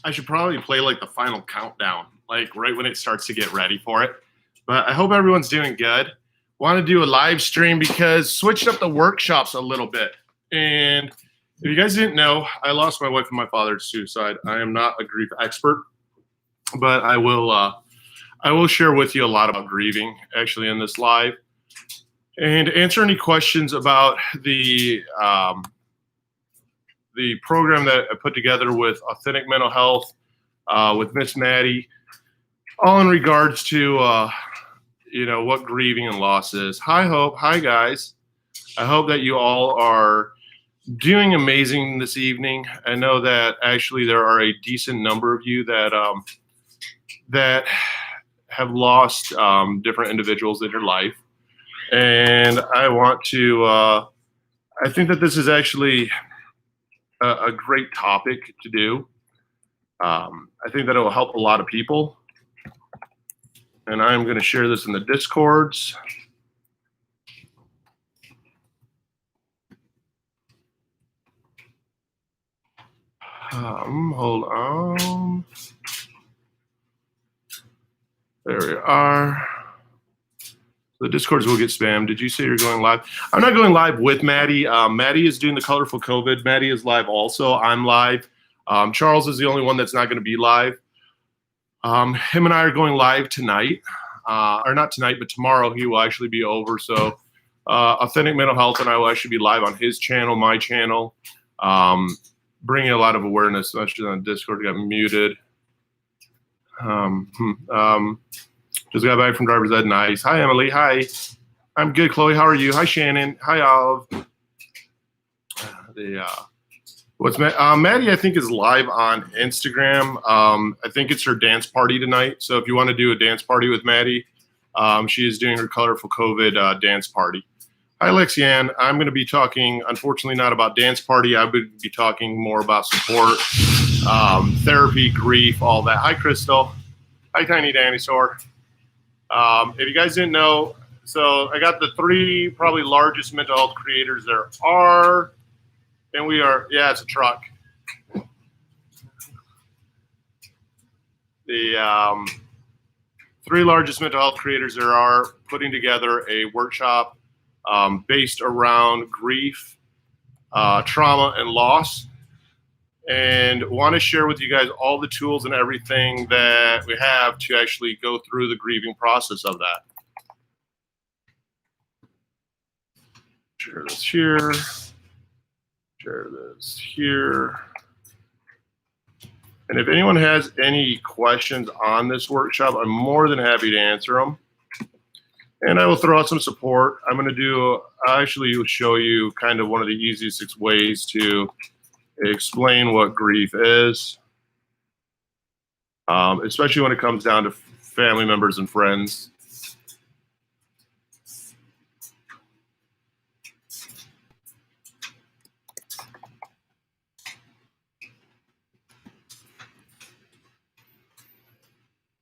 I should probably play like the final countdown, like right when it starts to get ready for it. But I hope everyone's doing good. Want to do a live stream because switched up the workshops a little bit. And if you guys didn't know, I lost my wife and my father to suicide. I am not a grief expert, but I will share with you a lot about grieving actually in this live and answer any questions about the program that I put together with Authentic Mental Health, with Miss Maddie, all in regards to, what grieving and loss is. Hi, Hope. Hi, guys. I hope that you all are doing amazing this evening. I know that actually there are a decent number of you that that have lost different individuals in your life. And I want to, I think that this is actually a great topic to do. I think that it will help a lot of people. And I'm going to share this in the Discords. Hold on. There we are. The Discords will get spammed. Did you say you're going live? I'm not going live with Maddie. Maddie is doing the Colorful COVID. Maddie is live also. I'm live. Charles is the only one that's not going to be live. Him and I are going live tonight. Or not tonight, but tomorrow he will actually be over. So Authentic Mental Health and I will actually be live on his channel, my channel, bringing a lot of awareness, especially on Discord. Got muted. Just got back from driver's ed. Nice. Hi, Emily. Hi. I'm good, Chloe. How are you? Hi, Shannon. Hi, Olive. Maddie, I think, is live on Instagram. I think it's her dance party tonight. So if you want to do a dance party with Maddie, she is doing her Colorful COVID dance party. Hi, Lexianne. I'm going to be talking, unfortunately, not about dance party. I would be talking more about support, therapy, grief, all that. Hi, Crystal. Hi, Tiny Dinosaur. If you guys didn't know, so I got the 3 probably largest mental health creators there are. And we are, yeah, it's a truck. The 3 largest mental health creators there are putting together a workshop based around grief, trauma, and loss. And want to share with you guys all the tools and everything that we have to actually go through the grieving process of that. Share this here. Share this here. And if anyone has any questions on this workshop, I'm more than happy to answer them. And I will throw out some support. I'm going to actually show you kind of one of the easiest ways to explain what grief is, especially when it comes down to family members and friends.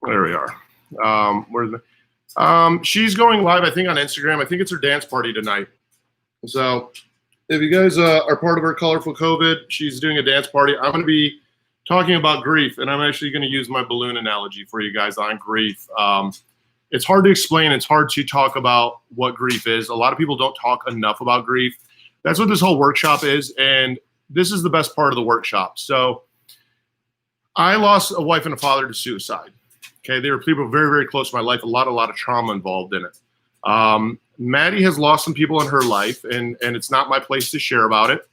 There we are. She's going live, I think, on Instagram. I think it's her dance party tonight. So if you guys are part of her Colorful COVID, she's doing a dance party. I'm going to be talking about grief, and I'm actually going to use my balloon analogy for you guys on grief. It's hard to explain. It's hard to talk about what grief is. A lot of people don't talk enough about grief. That's what this whole workshop is, and this is the best part of the workshop. So I lost a wife and a father to suicide. Okay, they were people very, very close to my life. A lot of trauma involved in it. Maddie has lost some people in her life, and it's not my place to share about it.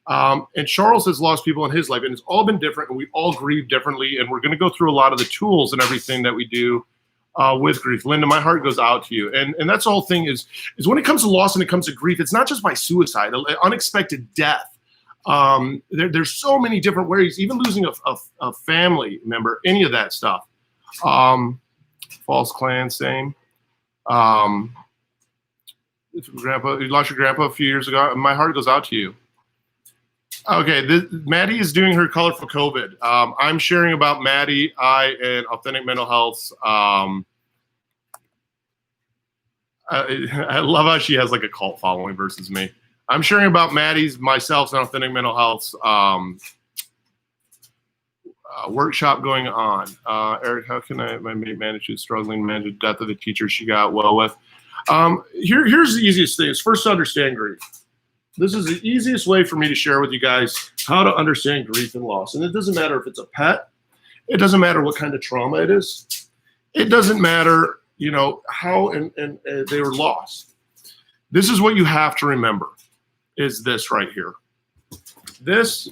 And Charles has lost people in his life, and it's all been different, and we all grieve differently, and we're going to go through a lot of the tools and everything that we do with grief. Linda, my heart goes out to you. And that's the whole thing is when it comes to loss and it comes to grief, it's not just by suicide, unexpected death. There's so many different ways, even losing a family member, any of that stuff. False clan, same. Grandpa, you lost your grandpa a few years ago. My heart goes out to you. Okay, Maddie is doing her Colorful COVID. I'm sharing about Maddie, and Authentic Mental Health's I love how she has like a cult following versus me. I'm sharing about Maddie's, myself, and Authentic Mental Health's workshop going on. Eric, how can my mate manage who's struggling to manage the death of the teacher she got well with? Here's the easiest thing. Is first to understand grief. This is the easiest way for me to share with you guys how to understand grief and loss. And it doesn't matter if it's a pet. It doesn't matter what kind of trauma it is. It doesn't matter, you know, how and they were lost. This is what you have to remember, is this right here. This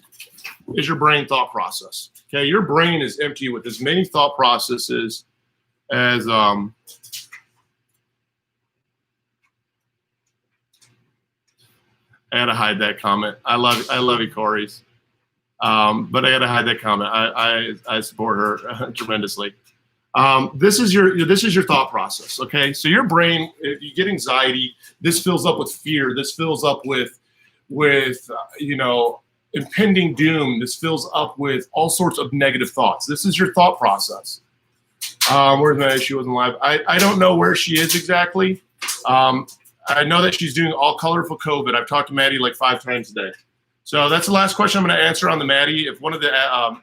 is your brain thought process. Okay, your brain is empty with as many thought processes as I had to hide that comment. I love you, Corey's. But I had to hide that comment. I support her tremendously. This is your thought process. Okay, so your brain, if you get anxiety, this fills up with fear. This fills up with you know, impending doom. This fills up with all sorts of negative thoughts. This is your thought process. Where's Maddie? She wasn't live. I don't know where she is exactly. I know that she's doing all colorful COVID. I've talked to Maddie like 5 times a day. So that's the last question I'm going to answer on the Maddie. If one of the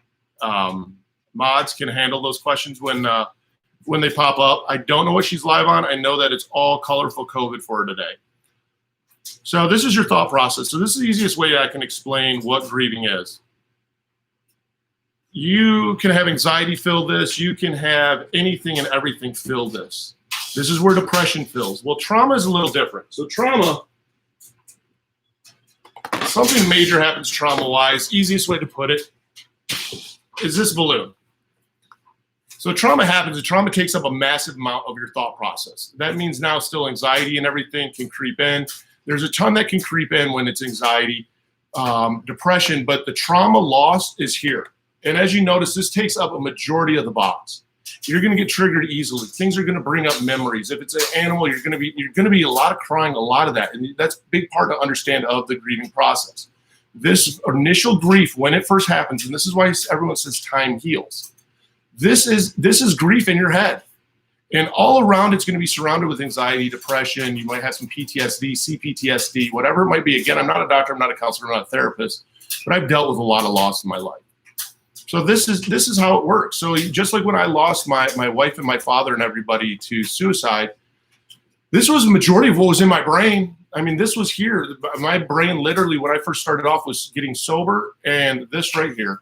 mods can handle those questions when they pop up. I don't know what she's live on. I know that it's all colorful COVID for her today. So this is your thought process. So this is the easiest way I can explain what grieving is. You can have anxiety fill this. You can have anything and everything fill this. This is where depression fills. Well, trauma is a little different. So trauma, something major happens trauma-wise. Easiest way to put it is this balloon. So trauma happens, and trauma takes up a massive amount of your thought process. That means now still anxiety and everything can creep in. There's a ton that can creep in when it's anxiety, depression, but the trauma loss is here. And as you notice, this takes up a majority of the box. You're going to get triggered easily. Things are going to bring up memories. If it's an animal, you're going to be a lot of crying, a lot of that. And that's a big part to understand of the grieving process. This initial grief, when it first happens, and this is why everyone says time heals. This is grief in your head. And all around, it's going to be surrounded with anxiety, depression. You might have some PTSD, CPTSD, whatever it might be. Again, I'm not a doctor, I'm not a counselor, I'm not a therapist, but I've dealt with a lot of loss in my life. So this is how it works. So just like when I lost my wife and my father and everybody to suicide, this was the majority of what was in my brain. I mean, this was here. My brain literally, when I first started off, was getting sober, and this right here.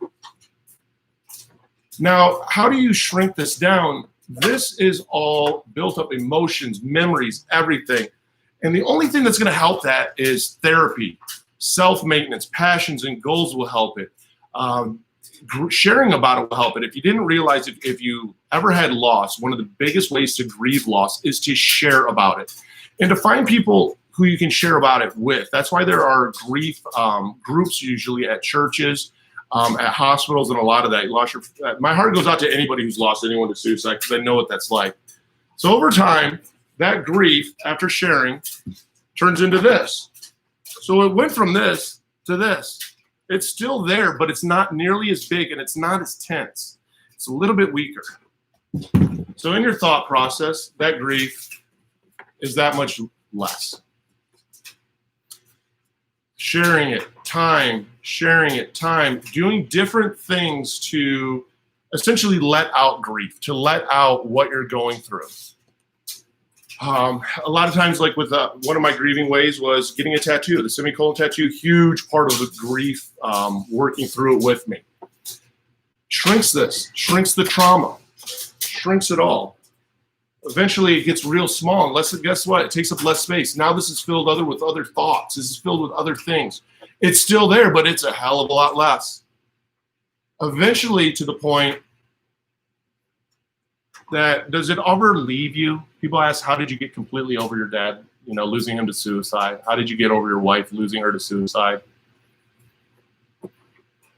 Now, how do you shrink this down? This is all built up emotions, memories, everything. And the only thing that's going to help that is therapy, self-maintenance, passions and goals will help it. Sharing about it will help it. If you didn't realize, if you ever had loss, one of the biggest ways to grieve loss is to share about it and to find people who you can share about it with. That's why there are grief groups usually at churches, at hospitals, and a lot of that. My heart goes out to anybody who's lost anyone to suicide, because I know what that's like. So over time, that grief, after sharing, turns into this. So it went from this to this. It's still there, but it's not nearly as big, and it's not as tense. It's a little bit weaker. So in your thought process, that grief is that much less. Sharing it, time, doing different things to essentially let out grief, to let out what you're going through. A lot of times, like with one of my grieving ways was getting a tattoo, the semicolon tattoo, huge part of the grief, working through it with me. Shrinks the trauma, shrinks it all. Eventually it gets real small, unless, guess what? It takes up less space. Now this is filled with other thoughts. This is filled with other things. It's still there, but it's a hell of a lot less. Eventually, to the point that, does it ever leave you? People ask, how did you get completely over your dad, losing him to suicide? How did you get over your wife, losing her to suicide?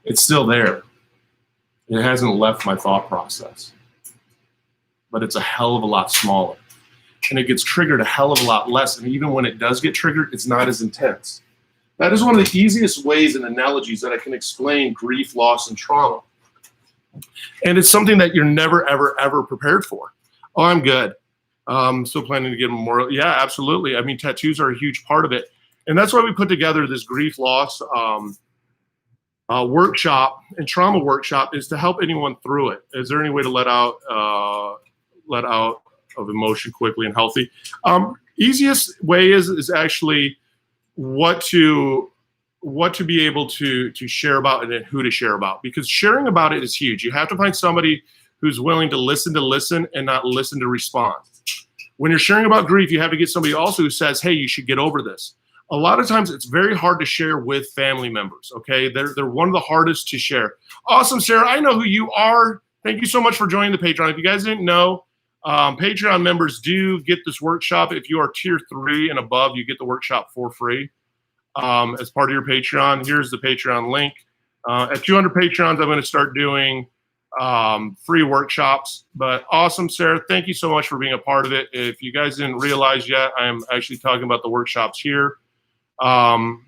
It's still there. It hasn't left my thought process. But it's a hell of a lot smaller. And it gets triggered a hell of a lot less. And even when it does get triggered, it's not as intense. That is one of the easiest ways and analogies that I can explain grief, loss, and trauma. And it's something that you're never, ever, ever prepared for. Oh, I'm good. Still planning to get a memorial. Yeah, absolutely. I mean, tattoos are a huge part of it. And that's why we put together this grief loss workshop and trauma workshop, is to help anyone through it. Is there any way to let out of emotion quickly and healthy? Easiest way is actually what to be able to share about, and then who to share about, because sharing about it is huge. You have to find somebody who's willing to listen and not listen to respond. When you're sharing about grief, you have to get somebody also who says, hey, you should get over this. A lot of times it's very hard to share with family members, okay? They're one of the hardest to share. Awesome, Sarah, I know who you are. Thank you so much for joining the Patreon. If you guys didn't know, Patreon members do get this workshop. If you are tier 3 and above, you get the workshop for free as part of your Patreon. Here's the Patreon link. At 200 Patreons, I'm going to start doing free workshops. But awesome, Sarah, thank you so much for being a part of it. If you guys didn't realize yet, I am actually talking about the workshops here. I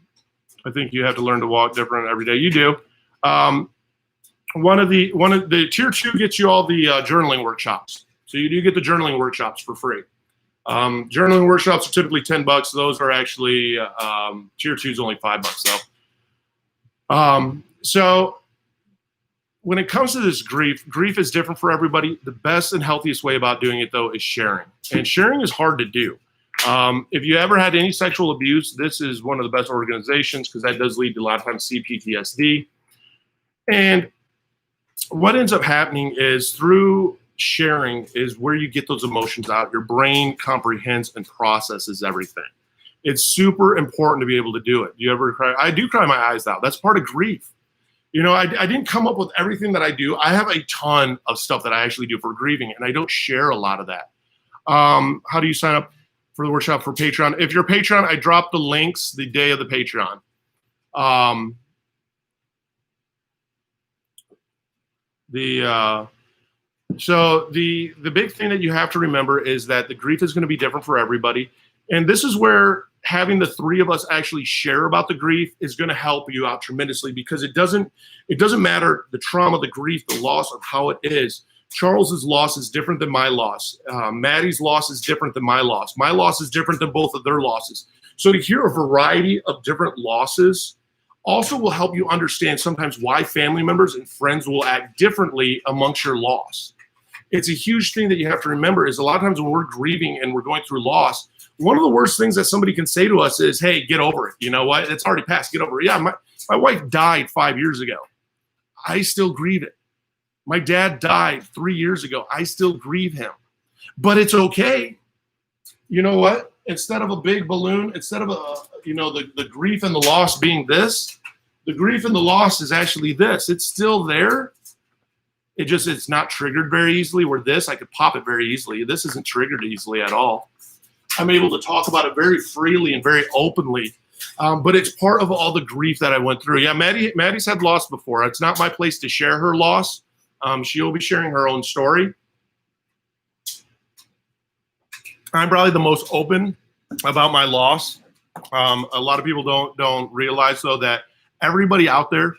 think you have to learn to walk different every day. You do. One of the tier 2 gets you all the journaling workshops. So you do get the journaling workshops for free. Journaling workshops are typically $10. Those are actually tier 2 is only $5 though. So when it comes to this grief is different for everybody. The best and healthiest way about doing it though is sharing, and sharing is hard to do. If you ever had any sexual abuse, this is one of the best organizations, because that does lead to a lot of times CPTSD. And what ends up happening is, through sharing is where you get those emotions out. Your brain comprehends and processes everything. It's super important to be able to do it. Do you ever cry? I do cry my eyes out. That's part of grief. You know, I didn't come up with everything that I do. I have a ton of stuff that I actually do for grieving, and I don't share a lot of that. How do you sign up for the workshop for Patreon? If you're Patreon, I drop the links the day of the Patreon. So the big thing that you have to remember is that the grief is going to be different for everybody. And this is where having the 3 of us actually share about the grief is going to help you out tremendously, because it doesn't matter the trauma, the grief, the loss of how it is. Charles's loss is different than my loss. Maddie's loss is different than my loss. My loss is different than both of their losses. So to hear a variety of different losses also will help you understand sometimes why family members and friends will act differently amongst your loss. It's a huge thing that you have to remember, is a lot of times when we're grieving and we're going through loss, one of the worst things that somebody can say to us is, hey, get over it. You know what? It's already passed. Get over it. Yeah, my wife died 5 years ago. I still grieve it. My dad died 3 years ago. I still grieve him. But it's okay. You know what? Instead of a big balloon, instead of the grief and the loss being this, the grief and the loss is actually this. It's still there. It's not triggered very easily. Where this, I could pop it very easily. This isn't triggered easily at all. I'm able to talk about it very freely and very openly. But it's part of all the grief that I went through. Yeah, Maddie's had loss before. It's not my place to share her loss. She will be sharing her own story. I'm probably the most open about my loss. A lot of people don't realize, though, that everybody out there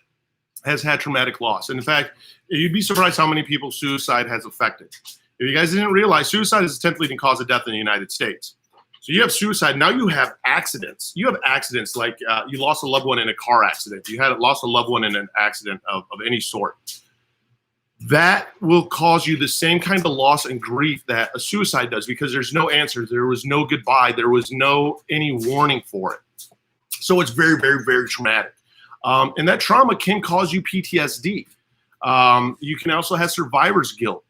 has had traumatic loss. And in fact, you'd be surprised how many people suicide has affected. If you guys didn't realize, suicide is the 10th leading cause of death in the United States. So you have suicide. Now you have accidents. You have accidents like you lost a loved one in a car accident. You had lost a loved one in an accident of any sort. That will cause you the same kind of loss and grief that a suicide does, because there's no answer. There was no goodbye. There was no any warning for it. So it's very, very, very traumatic. And that trauma can cause you PTSD. You can also have survivor's guilt.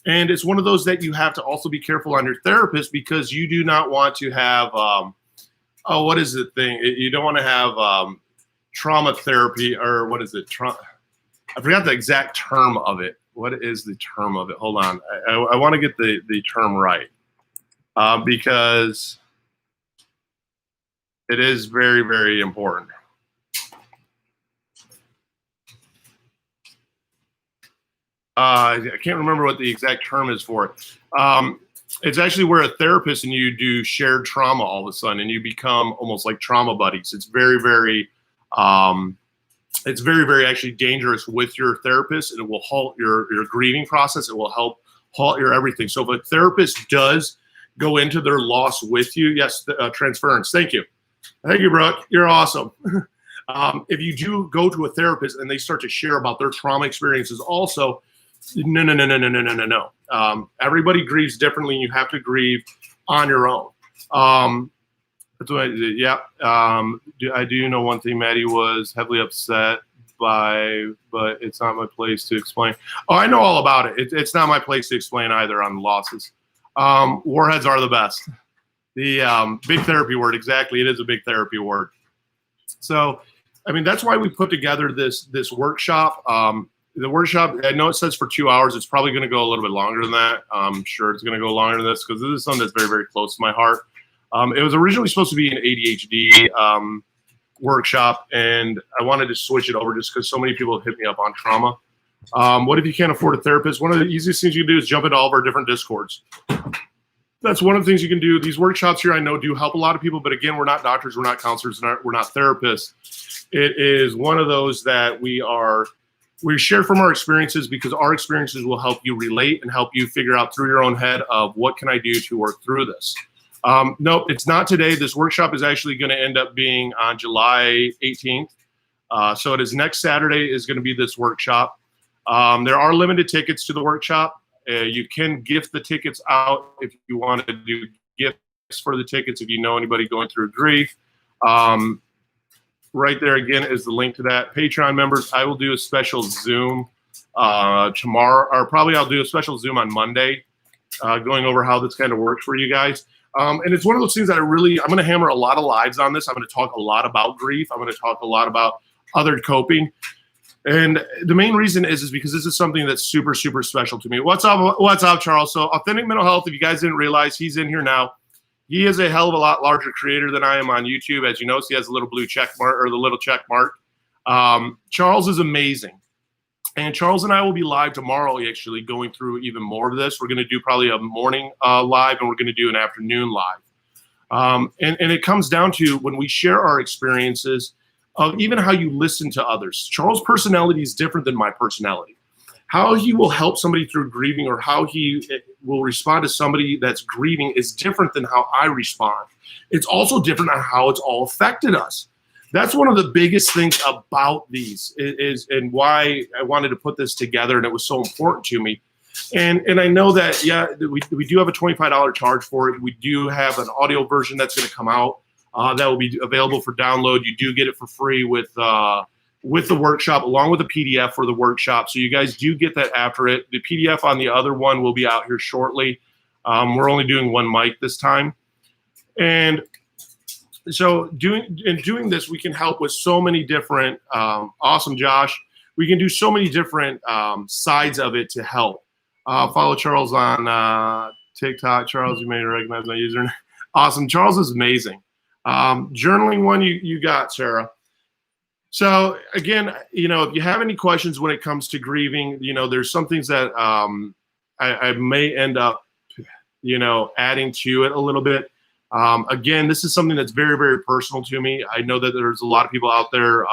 And it's one of those that you have to also be careful on your therapist, because you do not want to have, what is the thing? You don't want to have trauma therapy, or what is it? I forgot the exact term of it. What is the term of it? Hold on. I want to get the term right, because it is very, very important. I can't remember what the exact term is for it. It's actually where a therapist and you do shared trauma all of a sudden, and you become almost like trauma buddies. It's very, very, very actually dangerous with your therapist, and it will halt your grieving process. It will help halt your everything. So if a therapist does go into their loss with you. Yes, transference. Thank you. Thank you, Brooke. You're awesome. If you do go to a therapist and they start to share about their trauma experiences also, no. Everybody grieves differently. You have to grieve on your own. That's what I did. Yeah. I do know one thing. Maddie was heavily upset by, but it's not my place to explain. Oh, I know all about it. It's not my place to explain either on losses. Warheads are the best. The big therapy word. Exactly. It is a big therapy word. So, I mean, that's why we put together this workshop. The workshop, I know it says for 2 hours. It's probably going to go a little bit longer than that. I'm sure it's going to go longer than this because this is something that's very, very close to my heart. It was originally supposed to be an ADHD workshop, and I wanted to switch it over just because so many people have hit me up on trauma. What if you can't afford a therapist? One of the easiest things you can do is jump into all of our different Discords. That's one of the things you can do. These workshops here, I know, do help a lot of people, but again, we're not doctors, we're not counselors, we're not therapists. It is one of those that we share from our experiences because our experiences will help you relate and help you figure out through your own head of what can I do to work through this. No, it's not today. This workshop is actually going to end up being on July 18th. So it is next Saturday is going to be this workshop. There are limited tickets to the workshop. You can gift the tickets out if you want to do gifts for the tickets if you know anybody going through grief. Right there again is the link to that. Patreon members, I will do a special Zoom tomorrow, or probably I'll do a special Zoom on Monday, going over how this kind of works for you guys. And it's one of those things that I'm going to hammer a lot of lives on this. I'm going to talk a lot about grief. I'm going to talk a lot about other coping. And the main reason is because this is something that's super, super special to me. What's up, Charles? So Authentic Mental Health, if you guys didn't realize, he's in here now. He is a hell of a lot larger creator than I am on YouTube. As you notice, he has a little blue check mark, or the little check mark. Charles is amazing. And Charles and I will be live tomorrow, actually, going through even more of this. We're going to do probably a morning live, and we're going to do an afternoon live. And it comes down to when we share our experiences of even how you listen to others. Charles' personality is different than my personality. How he will help somebody through grieving or how he will respond to somebody that's grieving is different than how I respond. It's also different on how it's all affected us. That's one of the biggest things about these is and why I wanted to put this together, and it was so important to me. And I know that, yeah, we do have a $25 charge for it. We do have an audio version that's going to come out that will be available for download. You do get it for free with the workshop, along with a PDF for the workshop. So you guys do get that after it. The PDF on the other one will be out here shortly. We're only doing one mic this time. And so doing this, we can help with so many different, awesome, Josh. We can do so many different sides of it to help. Follow Charles on TikTok. Charles, you may recognize my username. Awesome. Charles is amazing. Journaling one you got, Sarah. So again, if you have any questions when it comes to grieving, there's some things that I may end up, adding to it a little bit. Again, this is something that's very, very personal to me. I know that there's a lot of people out there.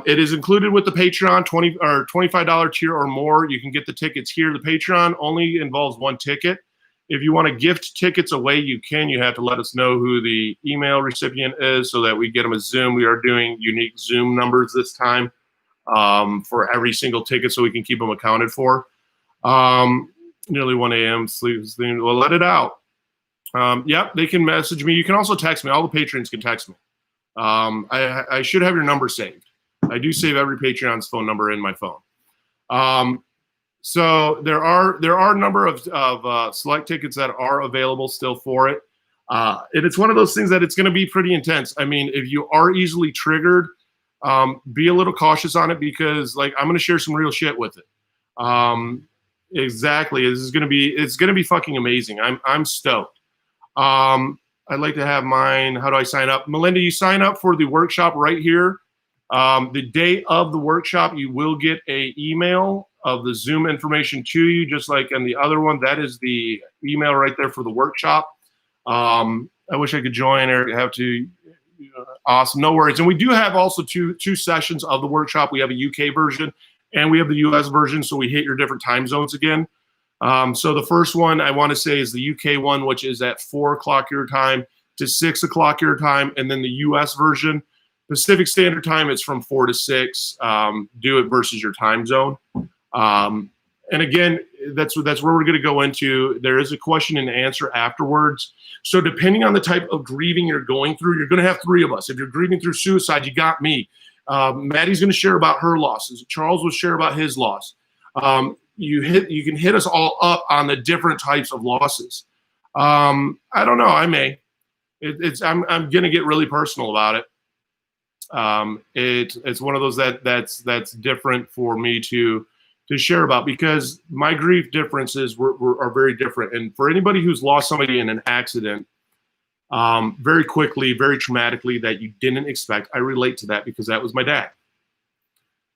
It is included with the Patreon, $25 tier or more. You can get the tickets here. The Patreon only involves one ticket. If you want to gift tickets away, you can. You have to let us know who the email recipient is so that we get them a Zoom. We are doing unique Zoom numbers this time for every single ticket so we can keep them accounted for. Nearly 1 a.m. sleep. Well, let it out. Yep, they can message me. You can also text me. All the patrons can text me. I should have your number saved. I do save every Patreon's phone number in my phone. So there are a number of select tickets that are available still for it. And it's one of those things that it's going to be pretty intense. I mean, if you are easily triggered, be a little cautious on it because I'm going to share some real shit with it. Exactly. It's going to be fucking amazing. I'm stoked. I'd like to have mine. How do I sign up? Melinda, you sign up for the workshop right here. The day of the workshop, you will get an email of the Zoom information to you, just like in the other one. That is the email right there for the workshop. I wish I could join or have to. Awesome, no worries. And we do have also two sessions of the workshop. We have a UK version and we have the US version, so we hit your different time zones again. So the first one I want to say is the UK one, which is at 4 o'clock your time to 6 o'clock your time. And then the US version, Pacific Standard Time, it's from 4 to 6. Do it versus your time zone. And again, that's where we're going to go into. There is a question and answer afterwards. So depending on the type of grieving you're going through, you're going to have 3 of us. If you're grieving through suicide, you got me. Maddie's going to share about her losses. Charles will share about his loss. You can hit us all up on the different types of losses. I don't know. I may. I'm going to get really personal about it. It's one of those that's different for me to share about, because my grief differences are very different. And for anybody who's lost somebody in an accident, very quickly, very traumatically, that you didn't expect, I relate to that because that was my dad.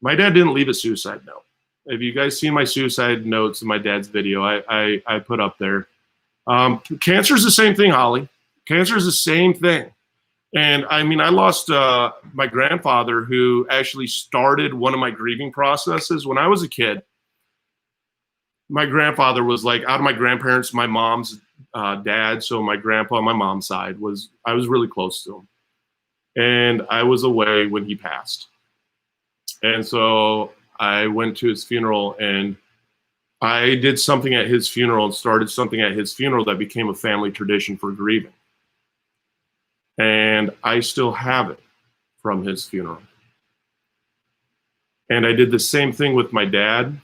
My dad didn't leave a suicide note. If you guys see my suicide notes in my dad's video, I put up there. Cancer is the same thing, Holly. Cancer is the same thing. And I mean, I lost my grandfather, who actually started one of my grieving processes when I was a kid. My grandfather was like, out of my grandparents, my mom's dad, so my grandpa on my mom's side, I was really close to him. And I was away when he passed. And so I went to his funeral, and I did something at his funeral and started something at his funeral that became a family tradition for grieving. And I still have it from his funeral. And I did the same thing with my dad.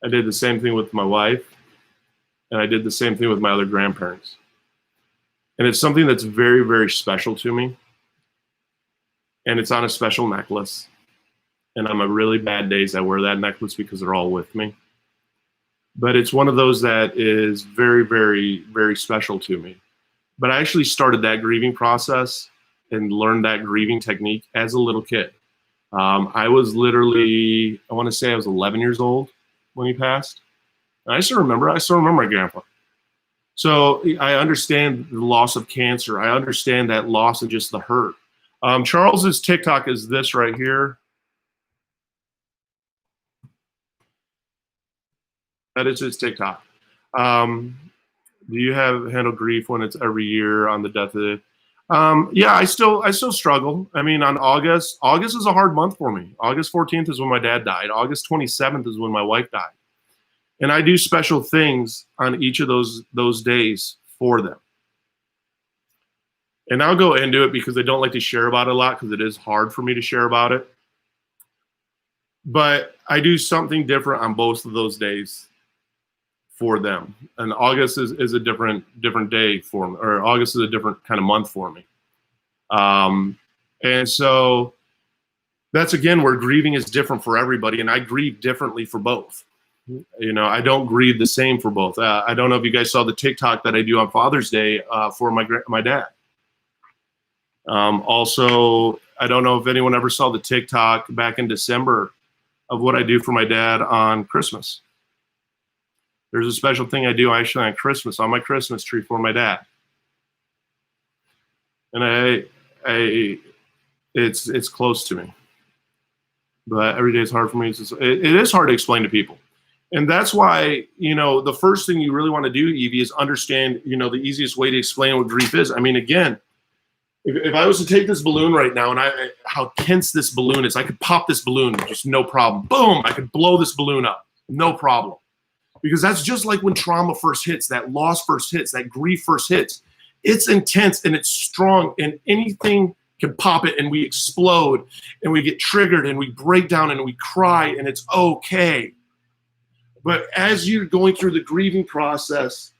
I did the same thing with my wife. And I did the same thing with my other grandparents. And it's something that's very, very special to me. And it's on a special necklace. And on my really bad days, I wear that necklace because they're all with me. But it's one of those that is very, very, very special to me. But I actually started that grieving process and learned that grieving technique as a little kid. I was literally, I want to say I was 11 years old when he passed. And I still remember my grandpa. So I understand the loss of cancer. I understand that loss and just the hurt. Charles's TikTok is this right here. That is his TikTok. Do you handle grief when it's every year on the death of it? Yeah, I still struggle. I mean, on August is a hard month for me. August 14th is when my dad died. August 27th is when my wife died. And I do special things on each of those days for them. And I'll go into it because I don't like to share about it a lot, because it is hard for me to share about it. But I do something different on both of those days for them. And August is a different day for me, or August is a different kind of month for me. And so that's, again, where grieving is different for everybody. And I grieve differently for both. You know, I don't grieve the same for both. I don't know if you guys saw the TikTok that I do on Father's Day for my dad. Also, I don't know if anyone ever saw the TikTok back in December of what I do for my dad on Christmas. There's a special thing I do actually on Christmas, on my Christmas tree for my dad. And it's close to me. But every day is hard for me. It is hard to explain to people. And that's why, you know, the first thing you really want to do, Evie, is understand, you know, the easiest way to explain what grief is. I mean, again, if I was to take this balloon right now and how tense this balloon is, I could pop this balloon, just no problem. Boom, I could blow this balloon up, no problem. Because that's just like when trauma first hits, that loss first hits, that grief first hits. It's intense and it's strong, and anything can pop it, and we explode and we get triggered and we break down and we cry, and it's okay. But as you're going through the grieving process,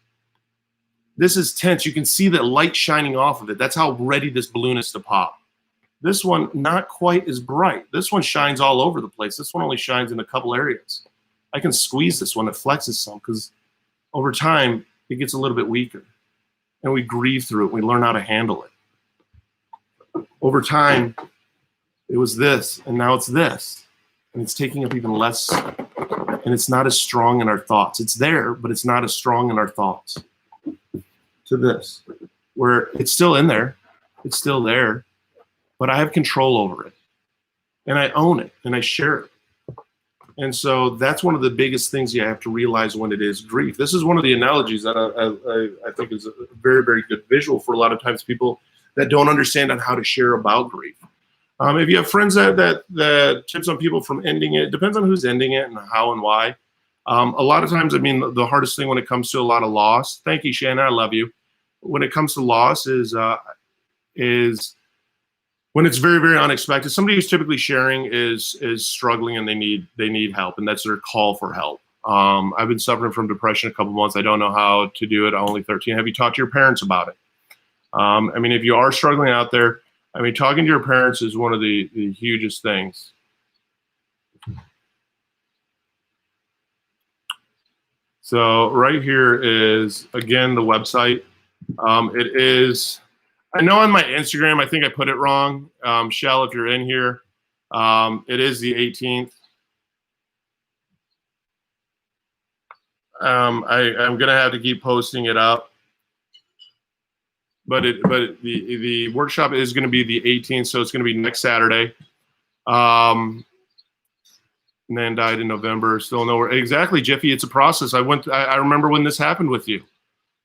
this is tense. You can see that light shining off of it. That's how ready this balloon is to pop. This one, not quite as bright. This one shines all over the place. This one only shines in a couple areas. I can squeeze this one, it flexes some, because over time, it gets a little bit weaker. And we grieve through it. We learn how to handle it. Over time, it was this, and now it's this. And it's taking up even less, and it's not as strong in our thoughts. It's there, but it's not as strong in our thoughts. To this, where it's still in there, it's still there, but I have control over it. And I own it, and I share it. And so that's one of the biggest things you have to realize when it is grief. This is one of the analogies that I think is a very, very good visual for a lot of times people that don't understand on how to share about grief. If you have friends that tips on people from ending it, depends on who's ending it and how and why. A lot of times, I mean, the hardest thing when it comes to a lot of loss, thank you, Shannon, I love you. When it comes to loss is when it's very, very unexpected. Somebody who's typically sharing is struggling and they need help, and that's their call for help. I've been suffering from depression a couple months. I don't know how to do it. I'm only 13. Have you talked to your parents about it? I mean, if you are struggling out there, I mean, talking to your parents is one of the hugest things. So right here is, again, the website. It is, I know on my Instagram, I think I put it wrong. Shell, if you're in here, it is the 18th. I'm going to have to keep posting it up. But the workshop is going to be the 18th, so it's going to be next Saturday. And then died in November. Still nowhere. Exactly, Jiffy. It's a process. I remember when this happened with you.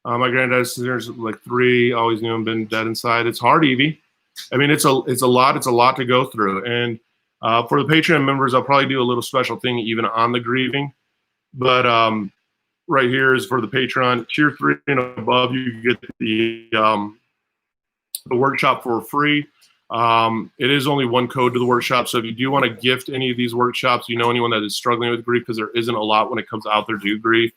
My granddad's like 3. Always knew him. Been dead inside. It's hard, Evie. I mean, it's a lot. It's a lot to go through. And for the Patreon members, I'll probably do a little special thing even on the grieving. But right here is for the Patreon. Tier 3 and above, you get the workshop for free. It is only one code to the workshop, so if you do want to gift any of these workshops, you know anyone that is struggling with grief, because there isn't a lot when it comes out there to grief.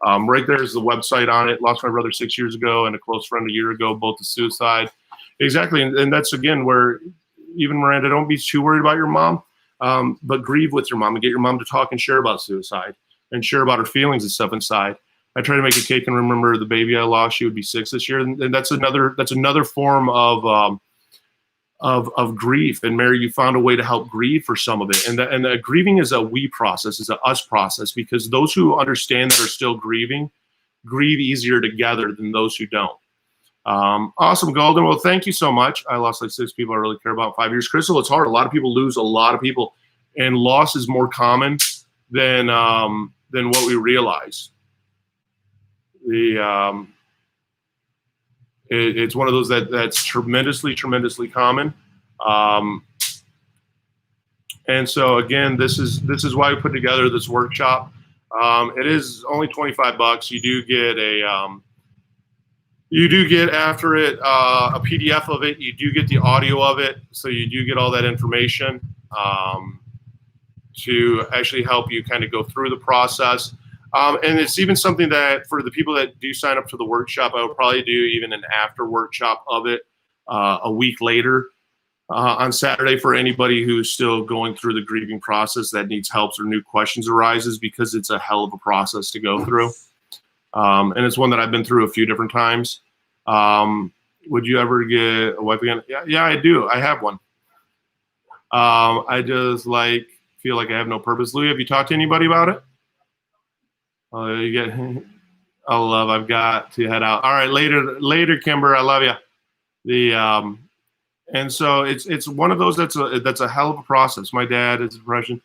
Right there is the website on it. Lost my brother 6 years ago and a close friend a year ago, both to suicide. Exactly, and that's, again, where even Miranda, don't be too worried about your mom, but grieve with your mom and get your mom to talk and share about suicide and share about her feelings and stuff inside. I try to make a cake and remember the baby I lost. She would be 6 this year, and that's another form of grief. And Mary, you found a way to help grieve for some of it. And the grieving is a we process, is a us process, because those who understand that are still grieving grieve easier together than those who don't. Awesome, Golden. Well, thank you so much. I lost like 6 people I really care about 5 years. Crystal, it's hard. A lot of people lose a lot of people, and loss is more common than what we realize. It's one of those that's tremendously common. And so again, this is why we put together this workshop. It is only $25. You do get after it a PDF of it. You do get the audio of it, so you do get all that information to actually help you kind of go through the process. And it's even something that for the people that do sign up to the workshop, I would probably do even an after workshop of it a week later on Saturday for anybody who's still going through the grieving process that needs help or new questions arises, because it's a hell of a process to go through. And it's one that I've been through a few different times. Would you ever get a wife again? Yeah, I do. I have one. I just feel like I have no purpose. Louis, have you talked to anybody about it? You get love. I've got to head out. All right, later, Kimber. I love you. And so it's one of those that's a hell of a process. My dad is depression.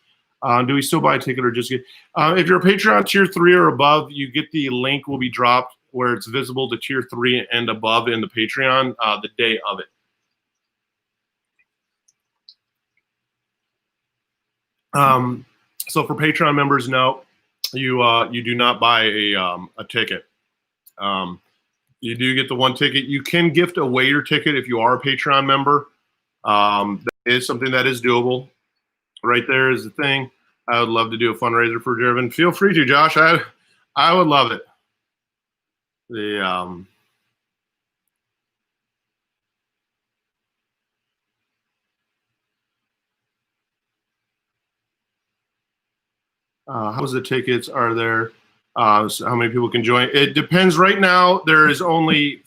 Do we still buy a ticket or just get? If you're a Patreon tier 3 or above, you get the link will be dropped where it's visible to tier 3 and above in the Patreon the day of it. So for Patreon members, no. You do not buy a ticket. You do get the one ticket. You can gift away your ticket if you are a Patreon member. That is something that is doable. Right there is the thing. I would love to do a fundraiser for Jervin. Feel free to, Josh. I would love it. How's the tickets are there? So how many people can join? It depends. Right now, there is only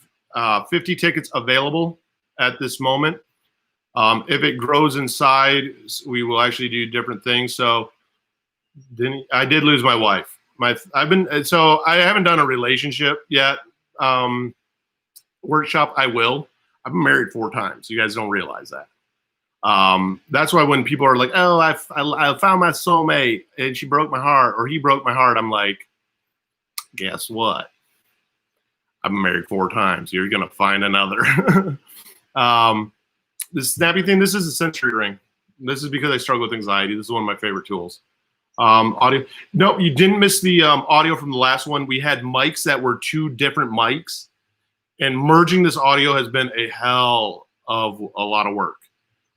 50 tickets available at this moment. If it grows inside, we will actually do different things. So I did lose my wife. I haven't done a relationship yet. Workshop, I will. I've been married 4 times. You guys don't realize that. That's why when people are like, oh, I found my soulmate and she broke my heart or he broke my heart, I'm like, guess what? I've been married 4 times. You're going to find another. The snappy thing, this is a sensory ring. This is because I struggle with anxiety. This is one of my favorite tools. Audio. Nope, you didn't miss the audio from the last one. We had mics that were 2 different mics, and merging this audio has been a hell of a lot of work.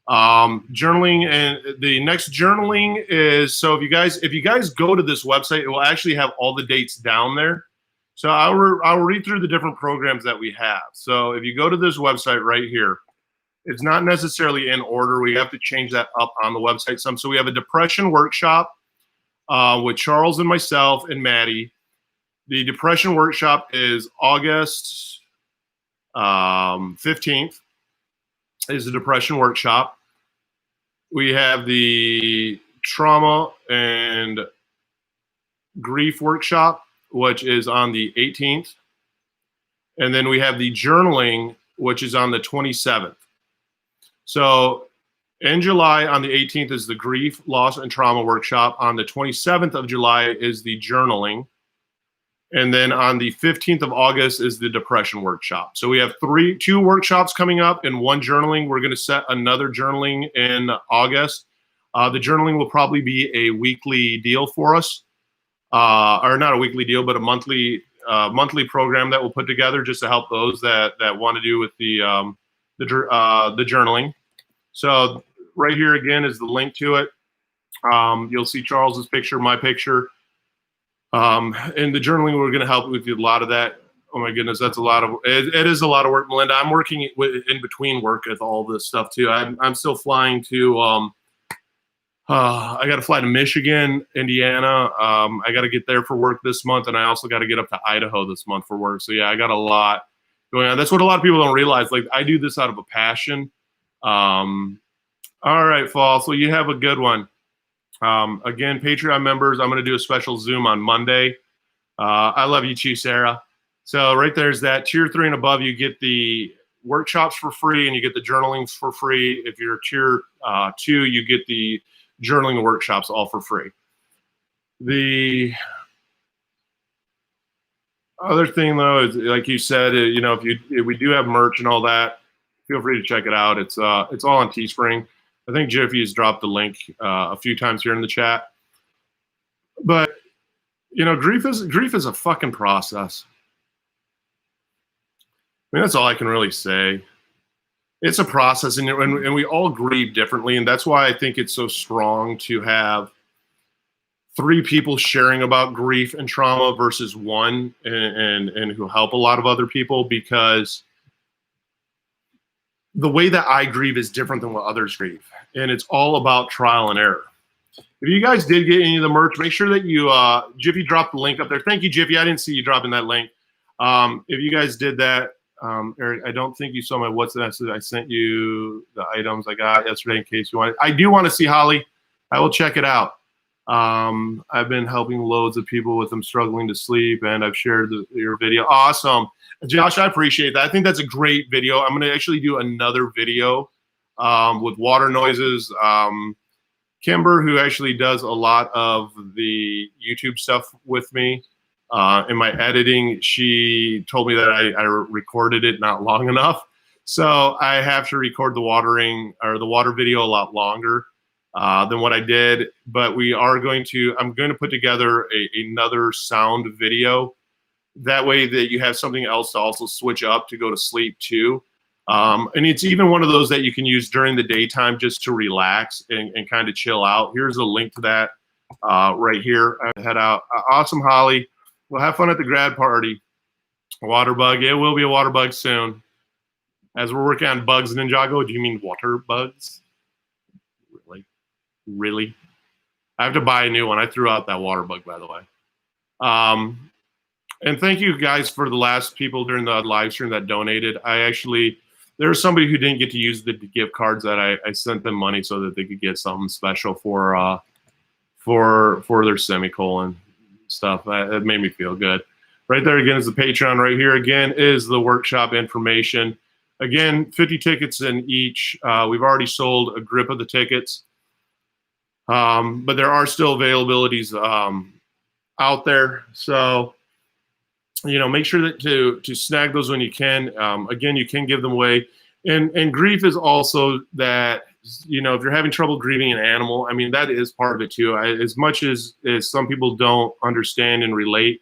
Journaling, and the next journaling is, so if you guys go to this website, it will actually have all the dates down there. So I'll read through the different programs that we have. So if you go to this website right here, it's not necessarily in order. We have to change that up on the website some. So we have a depression workshop with Charles and myself and Maddie. The depression workshop is August 15th is the depression workshop. We have the trauma and grief workshop, which is on the 18th. And then we have the journaling, which is on the 27th. So in July, on the 18th is the grief, loss, and trauma workshop. On the 27th of July is the journaling. And then on the 15th of August is the depression workshop. So we have 2 workshops coming up and 1 journaling. We're going to set another journaling in August. The journaling will probably be a weekly deal for us, or not a weekly deal, but a monthly program that we'll put together just to help those that want to do with the journaling. So right here again is the link to it. You'll see Charles's picture, my picture. In the journaling, we're going to help with a lot of that. Oh my goodness, that's a lot of it is a lot of work, Melinda. I'm working in between work with all this stuff too. I'm still flying to. I got to fly to Michigan, Indiana. I got to get there for work this month, and I also got to get up to Idaho this month for work. So yeah, I got a lot going on. That's what a lot of people don't realize. Like I do this out of a passion. All right, Fall. So you have a good one. Again, Patreon members, I'm going to do a special Zoom on Monday. I love you too, Sarah. So right there's that. Tier 3 and above, you get the workshops for free and you get the journalings for free. If you're tier 2, you get the journaling workshops all for free. The other thing, though, is like you said, if we do have merch and all that, feel free to check it out. It's all on Teespring. I think Jiffy has dropped the link a few times here in the chat. But grief is a fucking process. I mean, that's all I can really say. It's a process, and we all grieve differently, and that's why I think it's so strong to have 3 people sharing about grief and trauma versus 1 and who help a lot of other people, because the way that I grieve is different than what others grieve. And it's all about trial and error. If you guys did get any of the merch, make sure that you, Jiffy dropped the link up there. Thank you, Jiffy. I didn't see you dropping that link. If you guys did that, Eric, I don't think you saw my WhatsApp. I sent you the items I got yesterday in case you want it. I do want to see Holly. I will check it out. I've been helping loads of people with them struggling to sleep, and I've shared your video. Awesome. Josh, I appreciate that. I think that's a great video. I'm going to actually do another video with water noises. Kimber, who actually does a lot of the YouTube stuff with me in my editing, she told me that I recorded it not long enough. So I have to record the water video a lot longer than what I did. But I'm going to put together another sound video. That way that you have something else to also switch up to go to sleep too. And it's even one of those that you can use during the daytime just to relax and kind of chill out. Here's a link to that right here. I head out. Awesome, Holly. Well, have fun at the grad party. Water bug. It will be a water bug soon. As we're working on bugs, Ninjago, do you mean water bugs? Really? I have to buy a new one. I threw out that water bug, by the way. And thank you guys for the last people during the live stream that donated. There was somebody who didn't get to use the gift cards that I sent them money so that they could get something special for their semicolon stuff. It made me feel good. Right there again is the Patreon. Right here again is the workshop information. Again, 50 tickets in each. We've already sold a grip of the tickets, but there are still availabilities out there. So, make sure that to snag those when you can. Again, you can give them away. And grief is also that, if you're having trouble grieving an animal, I mean, that is part of it too. As much as some people don't understand and relate,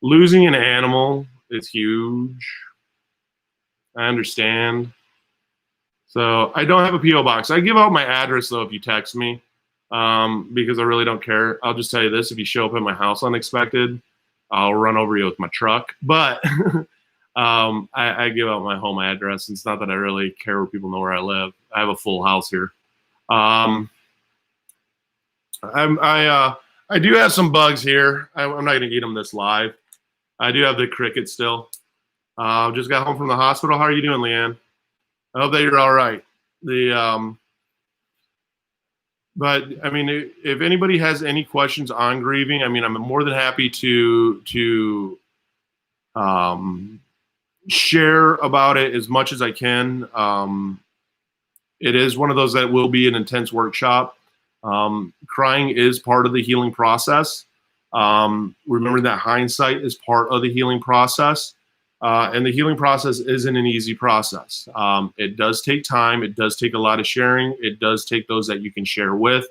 losing an animal is huge. I understand. So I don't have a P.O. box. I give out my address, though, if you text me, because I really don't care. I'll just tell you this. If you show up at my house unexpected, I'll run over you with my truck. But I give out my home address. It's not that I really care where people know where I live. I have a full house here. I do have some bugs here. I'm not going to eat them this live. I do have the cricket still. Just got home from the hospital. How are you doing, Leanne? I hope that you're all right. But I mean, if anybody has any questions on grieving, I mean, I'm more than happy to share about it as much as I can. It is one of those that will be an intense workshop. Crying is part of the healing process. Remember that hindsight is part of the healing process. And the healing process isn't an easy process. It does take time. It does take a lot of sharing. It does take those that you can share with.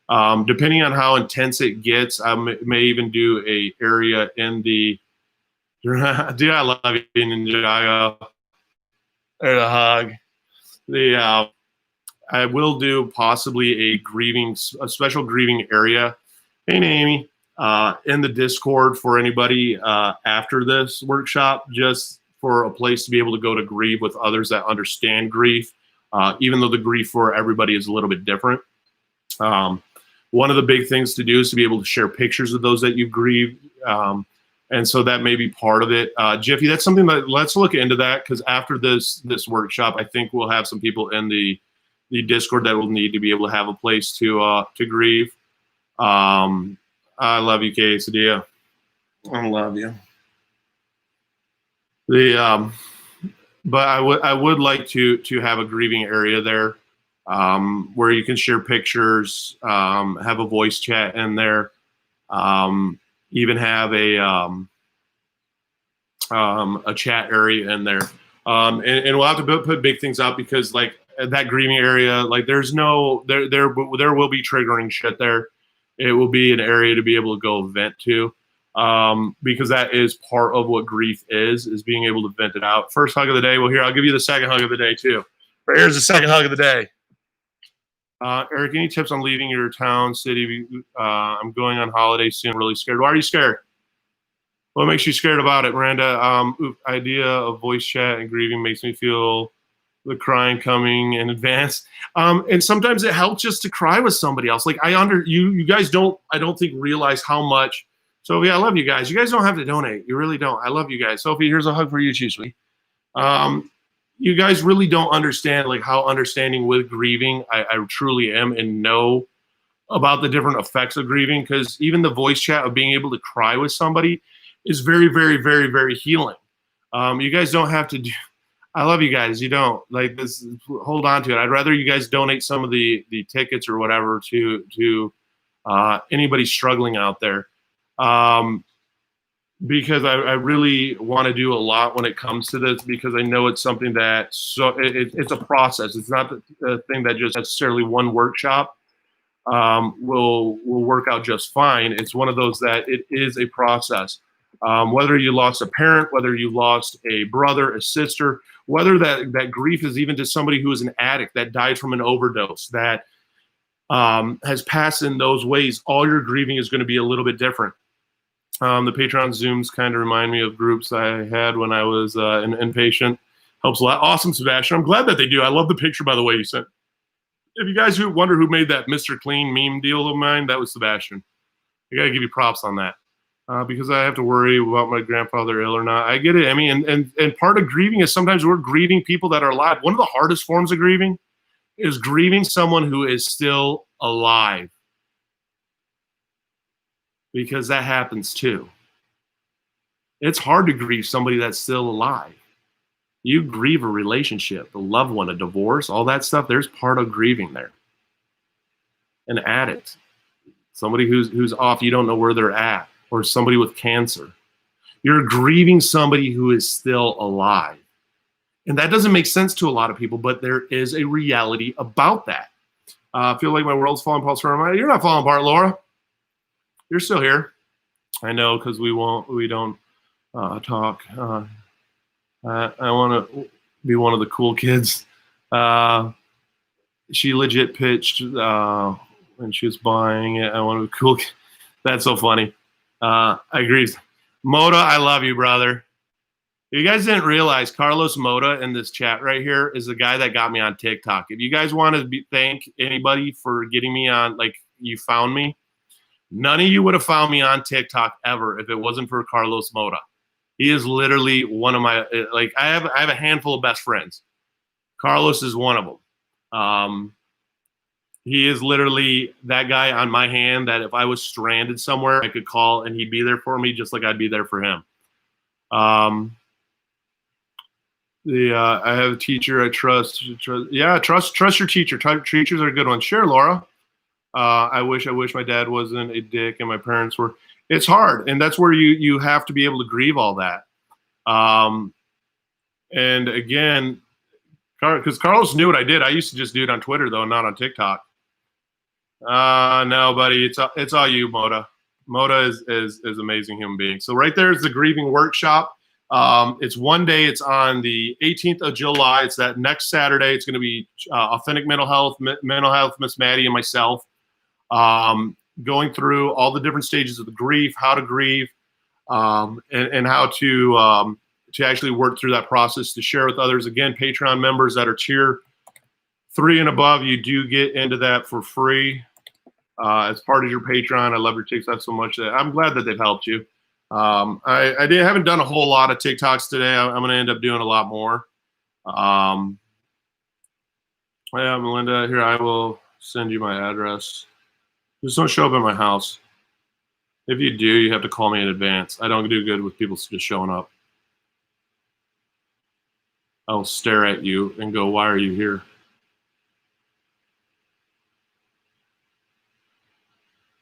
Depending on how intense it gets, I may even do a area in the, dude, I love you, Ninjago. There's a hug. I will do possibly a special grieving area. Hey, Amy. In the Discord for anybody after this workshop, just for a place to be able to go to grieve with others that understand grief, even though the grief for everybody is a little bit different. One of the big things to do is to be able to share pictures of those that you've grieved. And so that may be part of it. Jiffy, that's something that let's look into that, because after this workshop, I think we'll have some people in the Discord that will need to be able to have a place to grieve. I love you, Quesadilla. I love you. But I would like to have a grieving area there, where you can share pictures, have a voice chat in there, even have a chat area in there, and we'll have to put big things out, because like that grieving area, like there will be triggering shit there. It will be an area to be able to go vent to, because that is part of what grief is being able to vent it out. First hug of the day. Well, here, I'll give you the second hug of the day too. But here's the second hug of the day. Eric, any tips on leaving your town, city? I'm going on holiday soon. Really scared. Why are you scared? What makes you scared about it, Miranda? Idea of voice chat and grieving makes me feel the crying coming in advance. And sometimes it helps just to cry with somebody else. Like you guys don't realize how much. Sophie, I love you guys. You guys don't have to donate. You really don't. I love you guys. Sophie, here's a hug for you, Chishley. You guys really don't understand like how understanding with grieving I truly am, and know about the different effects of grieving, because even the voice chat of being able to cry with somebody is very, very, very, very healing. You guys don't have to do. I love you guys. You don't like this. Hold on to it. I'd rather you guys donate some of the tickets or whatever to anybody struggling out there, because I really want to do a lot when it comes to this, because I know it's something that it's a process. It's not the thing that just necessarily one workshop will work out just fine. It's one of those that it is a process. Whether you lost a parent, whether you lost a brother, a sister, whether that grief is even to somebody who is an addict that died from an overdose, that has passed in those ways, all your grieving is going to be a little bit different. The Patreon Zooms kind of remind me of groups I had when I was an inpatient. Helps a lot. Awesome, Sebastian. I'm glad that they do. I love the picture, by the way, you sent. If you guys wonder who made that Mr. Clean meme deal of mine, that was Sebastian. I got to give you props on that. Because I have to worry about my grandfather ill or not. I get it, Emmy. And part of grieving is sometimes we're grieving people that are alive. One of the hardest forms of grieving is grieving someone who is still alive. Because that happens too. It's hard to grieve somebody that's still alive. You grieve a relationship, a loved one, a divorce, all that stuff. There's part of grieving there. An addict, somebody who's off, you don't know where they're at, or somebody with cancer. You're grieving somebody who is still alive. And that doesn't make sense to a lot of people, but there is a reality about that. I feel like my world's falling apart. You're not falling apart, Laura. You're still here. I know, because we don't talk. I want to be one of the cool kids. She legit pitched when she was buying it. I want to be cool. That's so funny. I agree. Moda, I love you, brother. You guys didn't realize Carlos Moda in this chat right here is the guy that got me on TikTok. If you guys want to thank anybody for getting me on, like, you found me, none of you would have found me on TikTok ever if it wasn't for Carlos Moda. He is literally one of my, like, I have a handful of best friends. Carlos is one of them. He is literally that guy on my hand that if I was stranded somewhere, I could call and he'd be there for me, just like I'd be there for him. I have a teacher I trust. Yeah, trust your teacher. Teachers are a good one. Sure, Laura. I wish my dad wasn't a dick and my parents were. It's hard, and that's where you have to be able to grieve all that. And again, because Carlos knew what I did. I used to just do it on Twitter though, not on TikTok. No, buddy, it's all you, Moda. Moda is amazing human being. So right there is the grieving workshop. It's one day. It's on the 18th of July. It's that next Saturday. It's going to be authentic mental health, Miss Maddie, and myself, going through all the different stages of the grief, how to grieve, and how to actually work through that process to share with others. Again, Patreon members that are tier 3 and above, you do get into that for free as part of your Patreon. I love your TikTok so much. I'm glad that they've helped you. I haven't done a whole lot of TikToks today. I'm going to end up doing a lot more. Yeah, Melinda, here, I will send you my address. Just don't show up at my house. If you do, you have to call me in advance. I don't do good with people just showing up. I'll stare at you and go, why are you here?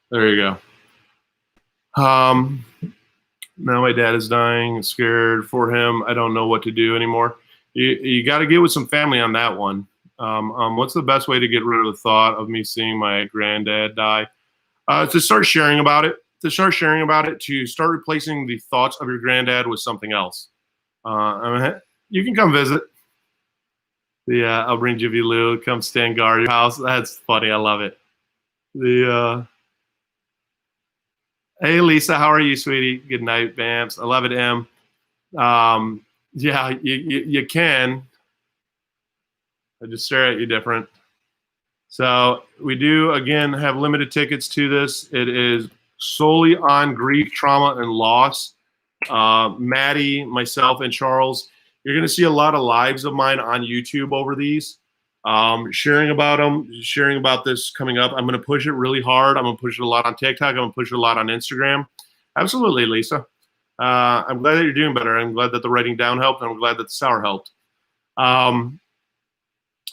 There you go. Now my dad is dying. I'm scared for him. I don't know what to do anymore. You got to get with some family on that one. What's the best way to get rid of the thought of me seeing my granddad die? To start sharing about it. To start replacing the thoughts of your granddad with something else. You can come visit. Yeah, I'll bring Jivy Lou. Come stand guard your house. That's funny. I love it. Hey, Lisa, how are you, sweetie? Good night, Bamps. I love it, M. Yeah, you can. I just stare at you different. So we do, again, have limited tickets to this. It is solely on grief, trauma, and loss. Maddie, myself, and Charles, you're going to see a lot of lives of mine on YouTube over these. Sharing about them, sharing about this coming up. I'm going to push it really hard. I'm going to push it a lot on TikTok. I'm going to push it a lot on Instagram. Absolutely, Lisa. I'm glad that you're doing better. I'm glad that the writing down helped. And I'm glad that the sour helped.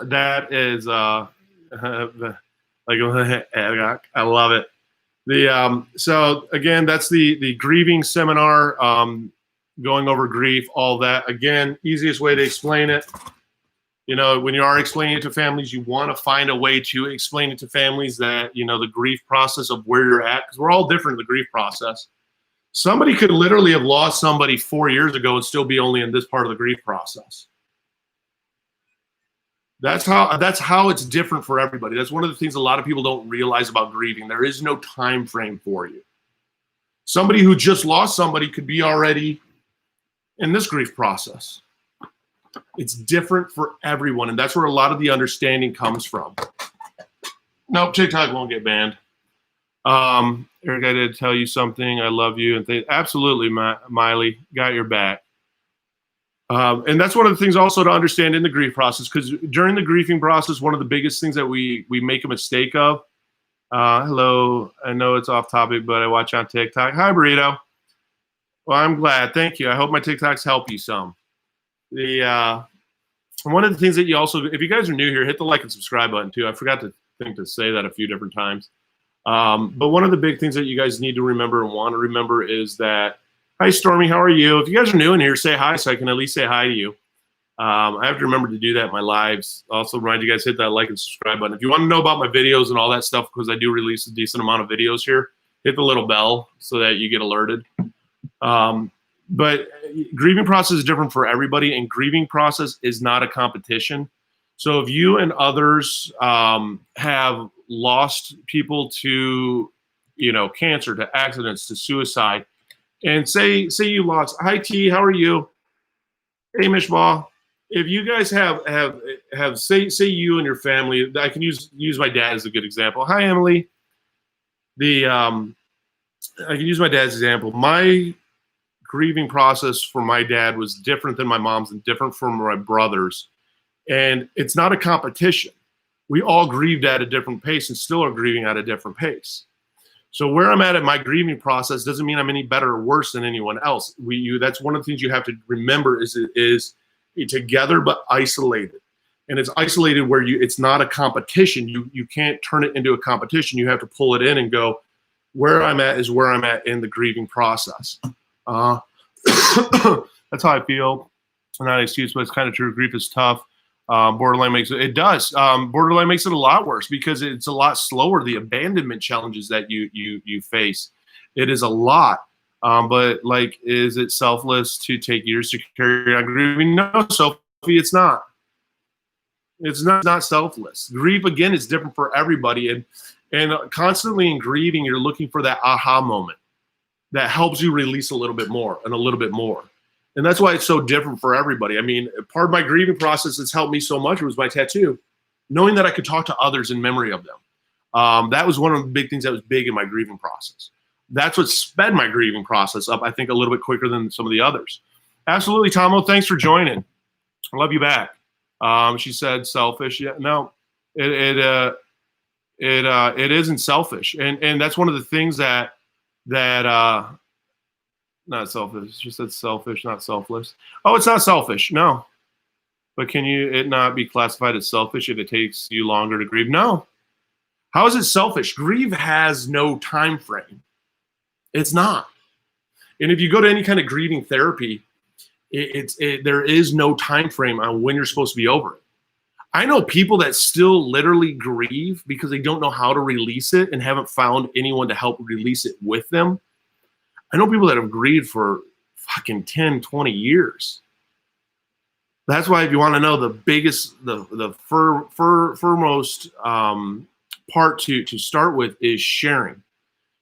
That is like I love it. So again, that's the grieving seminar, going over grief, all that. Again, easiest way to explain it. You know, when you are explaining it to families, you want to find a way to explain it to families that, you know, the grief process of where you're at, because we're all different in the grief process. Somebody could literally have lost somebody 4 years ago and still be only in this part of the grief process. That's how it's different for everybody. That's one of the things a lot of people don't realize about grieving. There is no time frame for you. Somebody who just lost somebody could be already in this grief process. It's different for everyone, and that's where a lot of the understanding comes from. Nope, TikTok won't get banned. Eric, I did tell you something. I love you, and absolutely, Miley, got your back. And that's one of the things also to understand in the grief process, because during the grieving process, one of the biggest things that we make a mistake of. Hello, I know it's off topic, but I watch on TikTok. Hi, Burrito. Well, I'm glad. Thank you. I hope my TikToks help you some. The one of the things that you also, if you guys are new here, hit the like and subscribe button too. I forgot to think to say that a few different times. But one of the big things that you guys need to remember and want to remember is that, hi Stormy, how are you? If you guys are new in here, say hi so I can at least say hi to you. I have to remember to do that in my lives. Also remind you guys, hit that like and subscribe button. If you want to know about my videos and all that stuff, because I do release a decent amount of videos here, hit the little bell so that you get alerted. But grieving process is different for everybody, and grieving process is not a competition. So if you and others have lost people to, cancer, to accidents, to suicide, and say you lost, hi T, how are you? Hey Mishbah. If you guys have say you and your family, I can use my dad as a good example. Hi Emily. I can use my dad's example. My grieving process for my dad was different than my mom's and different from my brother's. And it's not a competition. We all grieved at a different pace and still are grieving at a different pace. So where I'm at my grieving process doesn't mean I'm any better or worse than anyone else. That's one of the things you have to remember is together but isolated. And it's isolated where it's not a competition. You can't turn it into a competition. You have to pull it in and go, where I'm at is where I'm at in the grieving process. That's how I feel. Not an excuse, but it's kind of true. Grief is tough. Borderline makes it does. Borderline makes it a lot worse because it's a lot slower. The abandonment challenges that you face, it is a lot. But like, is it selfless to take years to carry on grieving? No, Sophie, it's not. It's not selfless. Grief, again, is different for everybody. And constantly in grieving, you're looking for that aha moment that helps you release a little bit more and a little bit more. And that's why it's so different for everybody. I mean, part of my grieving process that's helped me so much was my tattoo. Knowing that I could talk to others in memory of them. That was one of the big things that was big in my grieving process. That's what sped my grieving process up, I think, a little bit quicker than some of the others. Absolutely, Tomo. Thanks for joining. I love you back. She said selfish. Yeah, no, it isn't selfish, and that's one of the things that not selfish. She said selfish, not selfless. Oh, it's not selfish. No, but can it not be classified as selfish if it takes you longer to grieve? No. How is it selfish? Grief has no time frame. It's not. And if you go to any kind of grieving therapy, there is no time frame on when you're supposed to be over it. I know people that still literally grieve because they don't know how to release it and haven't found anyone to help release it with them. I know people that have grieved for fucking 10, 20 years. That's why if you want to know the biggest, the foremost part to start with is sharing.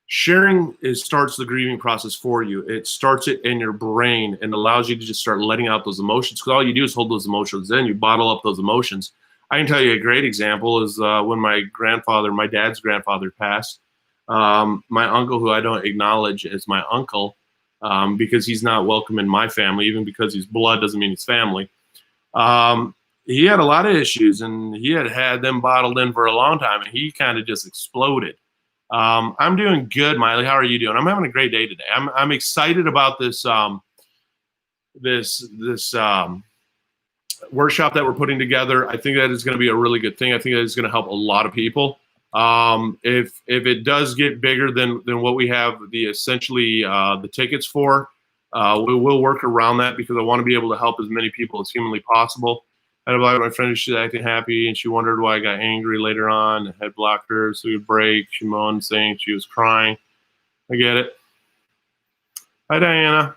Sharing starts the grieving process for you. It starts it in your brain and allows you to just start letting out those emotions, because all you do is hold those emotions in. You bottle up those emotions. I can tell you a great example is when my dad's grandfather passed. My uncle, who I don't acknowledge as my uncle because he's not welcome in my family, even because he's blood doesn't mean he's family. He had a lot of issues, and he had them bottled in for a long time, and he kind of just exploded. I'm doing good, Miley. How are you doing? I'm having a great day today. I'm excited about this workshop that we're putting together. I think that is going to be a really good thing. I think that is going to help a lot of people. If it does get bigger than what we have the tickets for, we will work around that because I want to be able to help as many people as humanly possible. I had a block with my friend, she's acting happy, and she wondered why I got angry later on. I had blocked her, so we would break. She moaned, saying she was crying. I get it. Hi, Diana.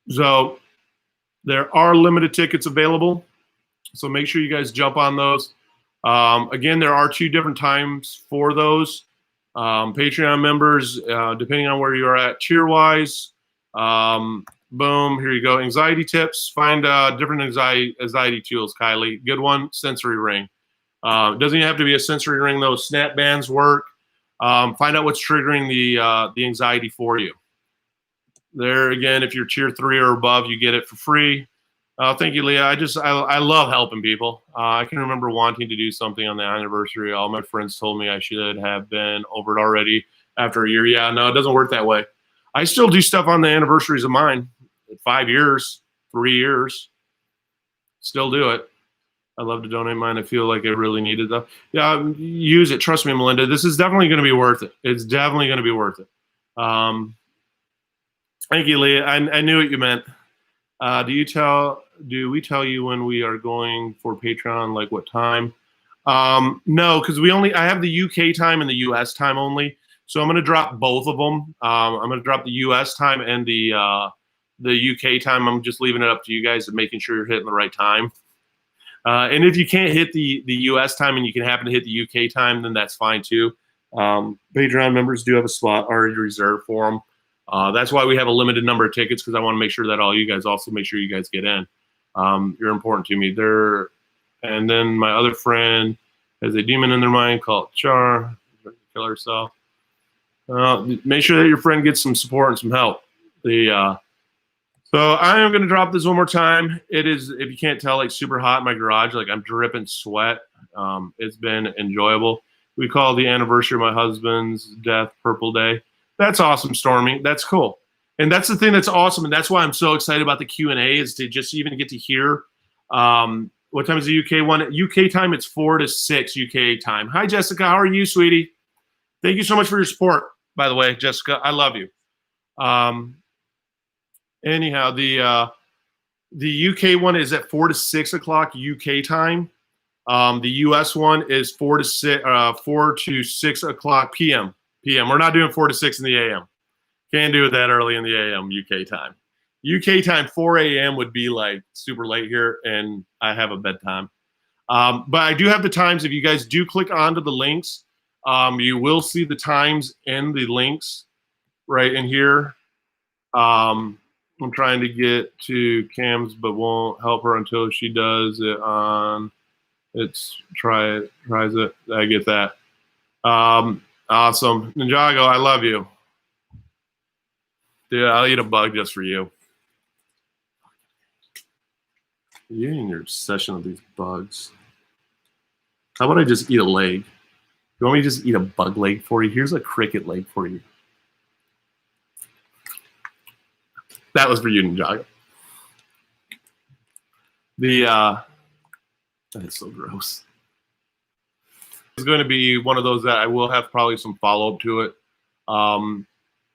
So there are limited tickets available, so make sure you guys jump on those. Again, there are 2 different times for those. Patreon members, depending on where you're at cheer-wise, boom, here you go. Anxiety tips. Find different anxiety tools, Kylie. Good one, sensory ring. It doesn't even have to be a sensory ring, though. Snap bands work. Find out what's triggering the anxiety for you. There, again, if you're tier 3 or above, you get it for free. Thank you, Leah. I love helping people. I can remember wanting to do something on the anniversary. All my friends told me I should have been over it already after a year. Yeah, no, it doesn't work that way. I still do stuff on the anniversaries of mine. 5 years, 3 years. Still do it. I love to donate mine. I feel like I really needed though. Yeah, use it. Trust me, Melinda. This is definitely going to be worth it. It's definitely going to be worth it. Thank you, Leah. I knew what you meant. Do we tell you when we are going for Patreon, like what time? No, because I have the UK time and the US time only. So I'm going to drop both of them. I'm going to drop the US time and the UK time. I'm just leaving it up to you guys and making sure you're hitting the right time. And if you can't hit the US time and you can happen to hit the UK time, then that's fine too. Patreon members do have a spot already reserved for them. That's why we have a limited number of tickets, because I want to make sure that all you guys also make sure you guys get in. You're important to me. And then my other friend has a demon in their mind called Char. Kill herself. Make sure that your friend gets some support and some help. So I am going to drop this one more time. It is, if you can't tell, like super hot in my garage. Like I'm dripping sweat. It's been enjoyable. We call the anniversary of my husband's death Purple Day. That's awesome, Stormy. That's cool. And that's the thing that's awesome. And that's why I'm so excited about the Q&A, is to just even get to hear. What time is the UK one? UK time, it's 4 to 6 UK time. Hi, Jessica. How are you, sweetie? Thank you so much for your support, by the way, Jessica. I love you. Anyhow, the UK one is at 4 to 6 o'clock UK time. The US one is 4 to 6 o'clock PM. We're not doing 4 to 6 in the AM. Can't do it that early in the AM UK time. UK time 4 a.m. would be like super late here, and I have a bedtime. But I do have the times. If you guys do click onto the links, you will see the times in the links right in here. I'm trying to get to Cam's, but won't help her until she does it on. Tries it. I get that. Awesome. Ninjago, I love you. Dude, I'll eat a bug just for you. You and your obsession with these bugs. How about I just eat a leg? You want me to just eat a bug leg for you? Here's a cricket leg for you. That was for you, Ninjago. That is so gross. It's going to be one of those that I will have probably some follow-up to it.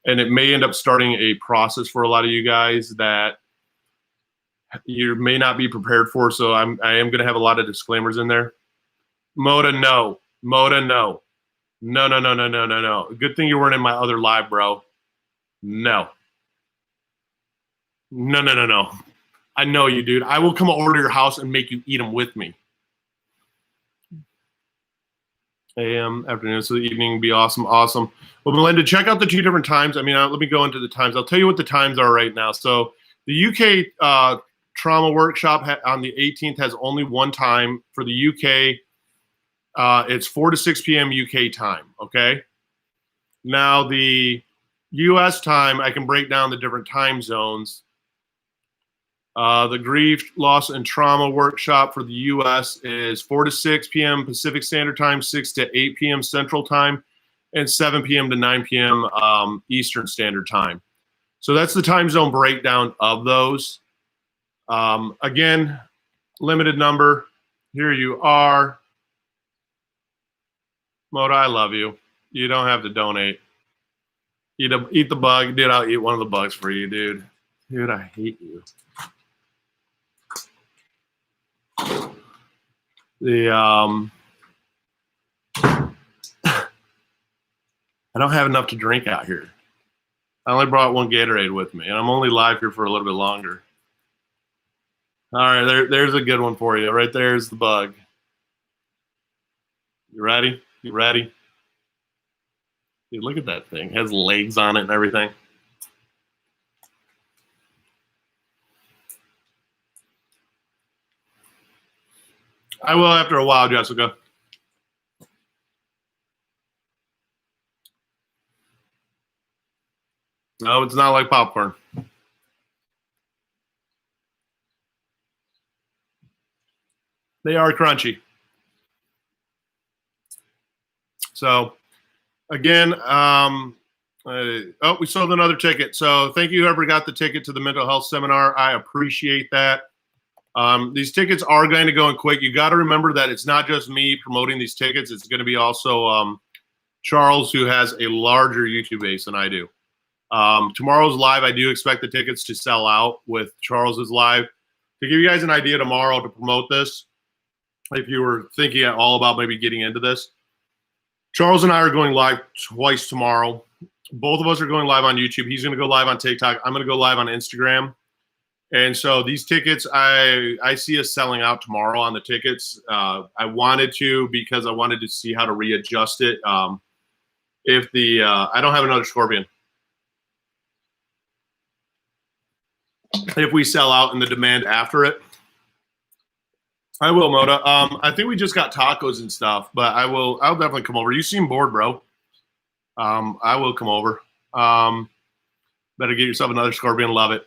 And it may end up starting a process for a lot of you guys that you may not be prepared for. So I am going to have a lot of disclaimers in there. Moda, no. Moda, no. No. Good thing you weren't in my other live, bro. No. No. I know you, dude. I will come over to your house and make you eat them with me. AM, afternoon, so the evening would be awesome. Well, Melinda, check out the 2 different times. I mean, let me go into the times. I'll tell you what the times are right now. So the UK trauma workshop on the 18th has only one time. For the UK, it's 4 to 6 p.m. UK time, okay? Now, the US time, I can break down the different time zones. The grief, loss, and trauma workshop for the U.S. is 4 to 6 p.m. Pacific Standard Time, 6 to 8 p.m. Central Time, and 7 p.m. to 9 p.m. Eastern Standard Time. So that's the time zone breakdown of those. Again, limited number. Here you are. Moda, I love you. You don't have to donate. Eat the bug. Dude, I'll eat one of the bugs for you, dude. Dude, I hate you. I don't have enough to drink out here. I only brought one Gatorade with me, and I'm only live here for a little bit longer. All right, there's a good one for you. Right there's the bug. You ready? You ready? Dude, look at that thing. It has legs on it and everything. I will after a while, Jessica. No, it's not like popcorn. They are crunchy. So, again, Oh, we sold another ticket. So thank you whoever got the ticket to the mental health seminar. I appreciate that. These tickets are going to go in quick. You got to remember that it's not just me promoting these tickets. It's going to be also Charles, who has a larger YouTube base than I do. Tomorrow's live, I do expect the tickets to sell out with Charles's live. To give you guys an idea tomorrow to promote this, if you were thinking at all about maybe getting into this, Charles and I are going live twice tomorrow. Both of us are going live on YouTube. He's going to go live on TikTok. I'm going to go live on Instagram. And so these tickets, I see us selling out tomorrow on the tickets. I wanted to because I wanted to see how to readjust it. If the I don't have another Scorpion. If we sell out in the demand after it, I will, Moda. I think we just got tacos and stuff, but I'll definitely come over. You seem bored, bro. I will come over. Better get yourself another Scorpion. Love it.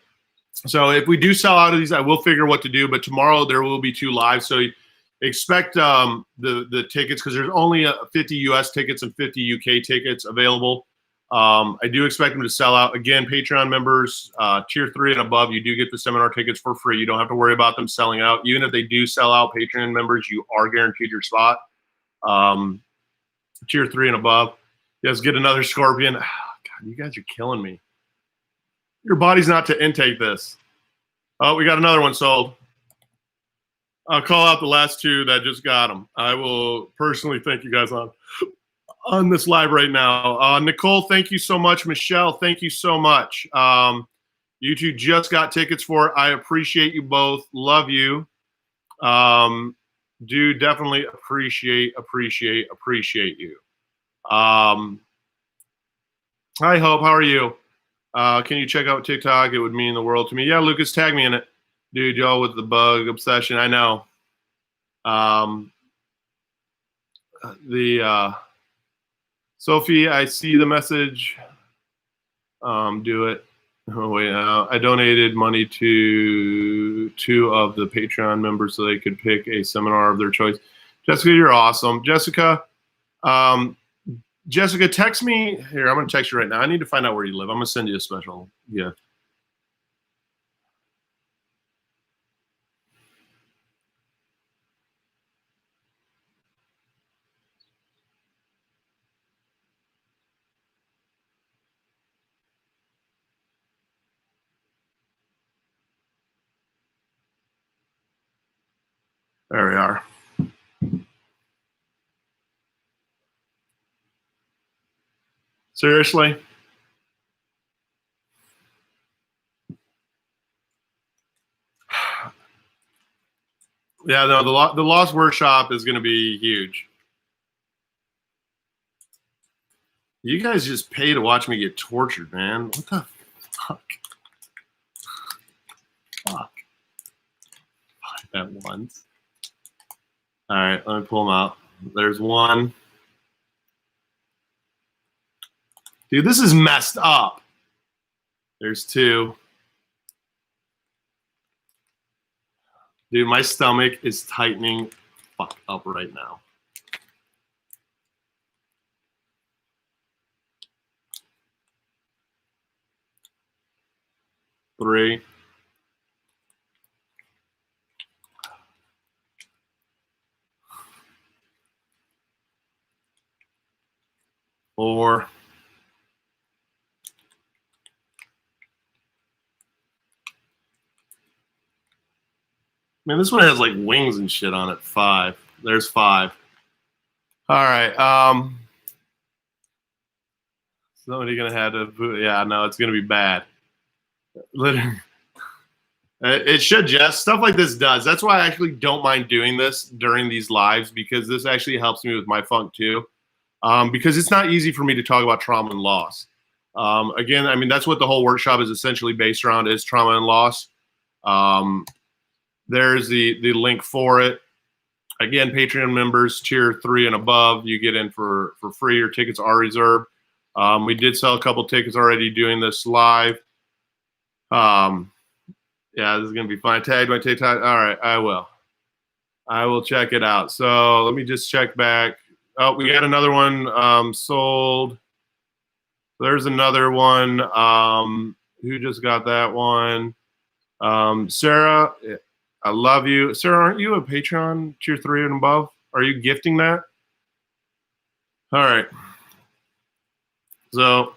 So if we do sell out of these, I will figure what to do. But tomorrow there will be 2 live. So expect the tickets, because there's only 50 US tickets and 50 UK tickets available. I do expect them to sell out. Again, Patreon members, tier 3 and above, you do get the seminar tickets for free. You don't have to worry about them selling out. Even if they do sell out, Patreon members, you are guaranteed your spot. Tier 3 and above. Yes, get another Scorpion. Oh, God, you guys are killing me. Your body's not to intake this. Oh, we got another one sold. I'll call out the last 2 that just got them. I will personally thank you guys on this live right now. Nicole, thank you so much. Michelle, thank you so much. You 2 just got tickets for it. I appreciate you both. Love you. Do definitely appreciate you. Hi, Hope. How are you? Can you check out TikTok? It would mean the world to me. Yeah, Lucas, tag me in it. Dude, y'all with the bug obsession. I know. Sophie, I see the message. Do it. Oh, wait. I donated money to 2 of the Patreon members so they could pick a seminar of their choice. Jessica, you're awesome. Jessica, text me. Here, I'm going to text you right now. I need to find out where you live. I'm going to send you a special gift. There we are. Seriously? Yeah, no, the Lost Workshop is going to be huge. You guys just pay to watch me get tortured, man. What the fuck? Fuck. At once. All right, let me pull them out. There's 1. Dude, this is messed up. There's 2. Dude, my stomach is tightening fuck up right now. Three. 4. Man, this one has like wings and shit on it. 5. There's 5. All right. Somebody gonna have to. Yeah, no, it's gonna be bad. Literally. It should, Jess. Stuff like this does. That's why I actually don't mind doing this during these lives, because this actually helps me with my funk too. Because it's not easy for me to talk about trauma and loss. Again, I mean, that's what the whole workshop is essentially based around, is trauma and loss. There's the link for it. Again, Patreon members, tier 3 and above, you get in for free. Your tickets are reserved. We did sell a couple tickets already doing this live. Yeah, this is going to be fun. Tagged my TikTok. All right, I will. I will check it out. So let me just check back. Oh, we got another one sold. There's another one. Who just got that one? Sarah, I love you. Sarah, aren't you a Patreon tier 3 and above? Are you gifting that? All right. So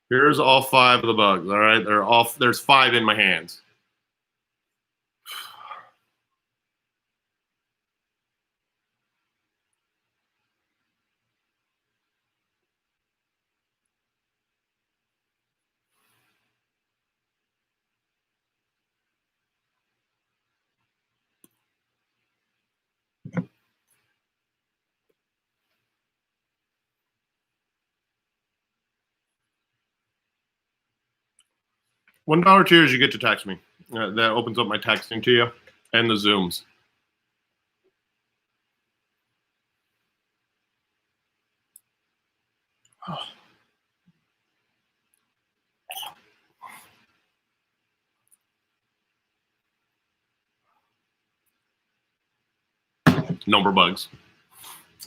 here's all 5 of the bugs. All right. There's 5 in my hands. $1 tiers, you get to text me. That opens up my texting to you and the Zooms. No more bugs.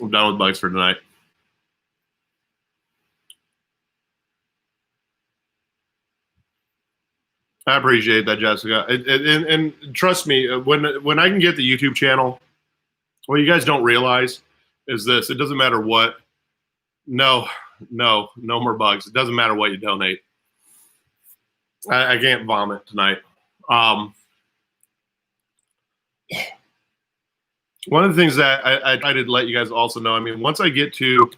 I'm done with bugs for tonight. I appreciate that, Jessica. And trust me, when I can get the YouTube channel, what you guys don't realize is this: it doesn't matter what. No more bugs. It doesn't matter what you donate. I can't vomit tonight. One of the things that I try to let you guys also know, I mean, once I get to,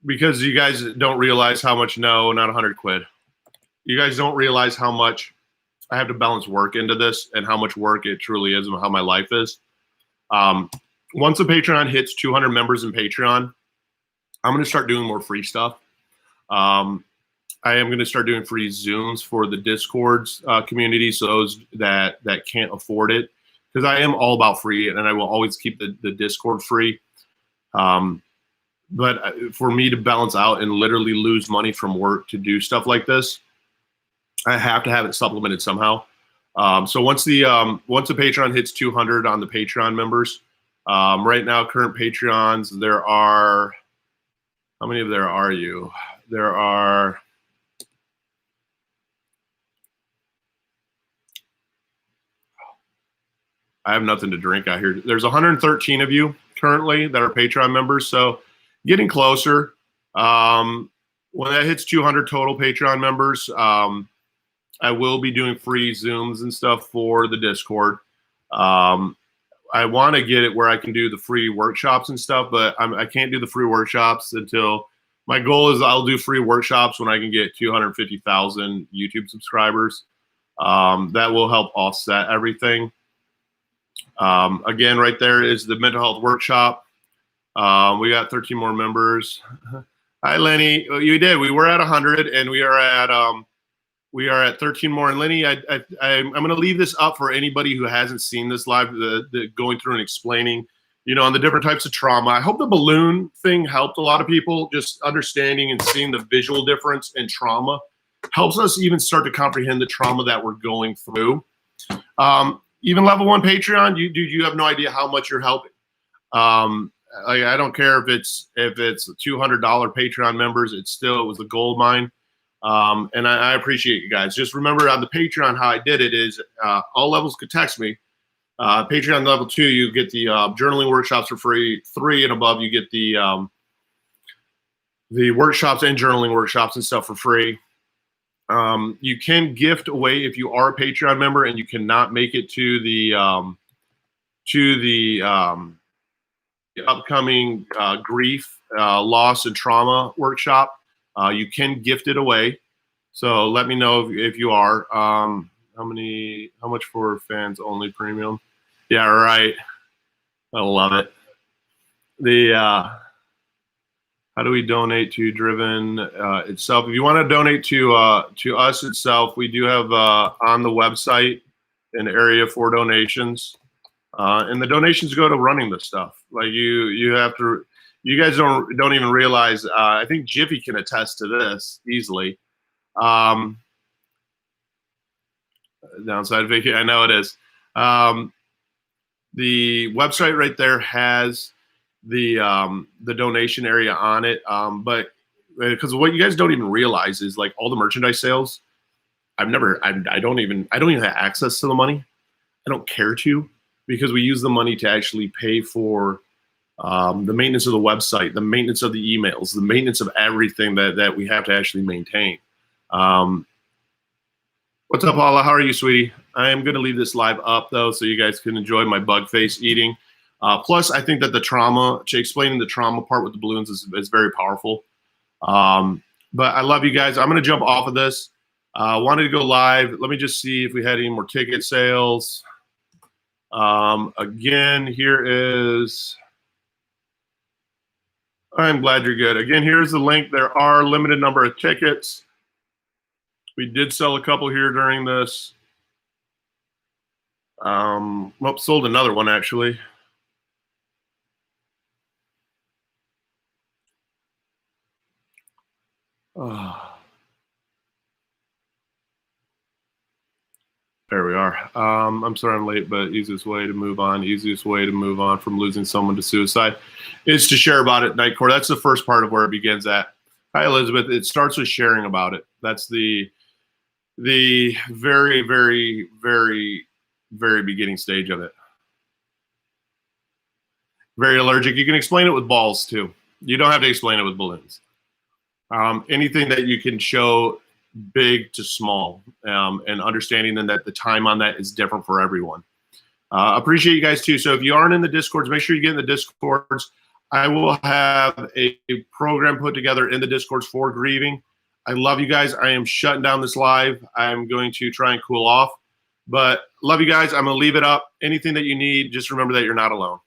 because you guys don't realize how much, no, not 100 quid. You guys don't realize how much I have to balance work into this and how much work it truly is and how my life is. Once a Patreon hits 200 members in Patreon, I'm going to start doing more free stuff. I am going to start doing free Zooms for the Discords community, so those that can't afford it, because I am all about free, and I will always keep the Discord free. But for me to balance out and literally lose money from work to do stuff like this, I have to have it supplemented somehow. So once the Patreon hits 200 on the Patreon members, right now, current Patreons, there are, how many of there are you? There are, I have nothing to drink out here. There's 113 of you currently that are Patreon members, so getting closer. When that hits 200 total Patreon members, I will be doing free Zooms and stuff for the Discord. I want to get it where I can do the free workshops and stuff, but I can't do the free workshops until, my goal is I'll do free workshops when I can get 250,000 YouTube subscribers. That will help offset everything. Again, right there is the mental health workshop. We got 13 more members. Hi, Lenny. You did. We were at 100, and we are at 13 more. And Lenny, I'm going to leave this up for anybody who hasn't seen this live, going through and explaining, on the different types of trauma. I hope the balloon thing helped a lot of people. Just understanding and seeing the visual difference in trauma helps us even start to comprehend the trauma that we're going through. Even level 1 Patreon, you have no idea how much you're helping. I don't care if it's $200 Patreon members, it was a gold mine. And I appreciate you guys. Just remember on the Patreon, how I did it is all levels could text me. Patreon level 2, you get the journaling workshops for free. 3 and above, you get the workshops and journaling workshops and stuff for free. You can gift away if you are a Patreon member and you cannot make it to the upcoming grief, loss, and trauma workshop. You can gift it away. So let me know if you are. How much for fans only premium? Yeah, right. I love it. How do we donate to Driven itself? If you want to donate to us itself, we do have on the website an area for donations, and the donations go to running this stuff. Like you have to. You guys don't even realize. I think Jiffy can attest to this easily. Downside vacation. I know it is. The website right there has the donation area on it. But because what you guys don't even realize is like all the merchandise sales, I don't even have access to the money. I don't care to, because we use the money to actually pay for the maintenance of the website, the maintenance of the emails, the maintenance of everything that we have to actually maintain. What's up, Paula? How are you, sweetie? I am going to leave this live up, though, so you guys can enjoy my bug face eating. Plus, I think that the trauma, explaining the trauma part with the balloons is very powerful. But I love you guys. I'm going to jump off of this. Wanted to go live. Let me just see if we had any more ticket sales. Again, here is... I'm glad you're good. Again, here's the link. There are limited number of tickets. We did sell a couple here during this. Well, sold another one, actually. There we are. I'm sorry I'm late, but easiest way to move on from losing someone to suicide is to share about it, Night Court. That's the first part of where it begins at. Hi, Elizabeth. It starts with sharing about it. That's the very, very, very, very beginning stage of it. Very allergic. You can explain it with balls, too. You don't have to explain it with balloons. Anything that you can show big to small, and understanding then that the time on that is different for everyone. Appreciate you guys, too. So if you aren't in the Discords, make sure you get in the Discords. I will have a program put together in the Discords for grieving. I love you guys. I am shutting down this live. I'm going to try and cool off. But love you guys. I'm going to leave it up. Anything that you need, just remember that you're not alone.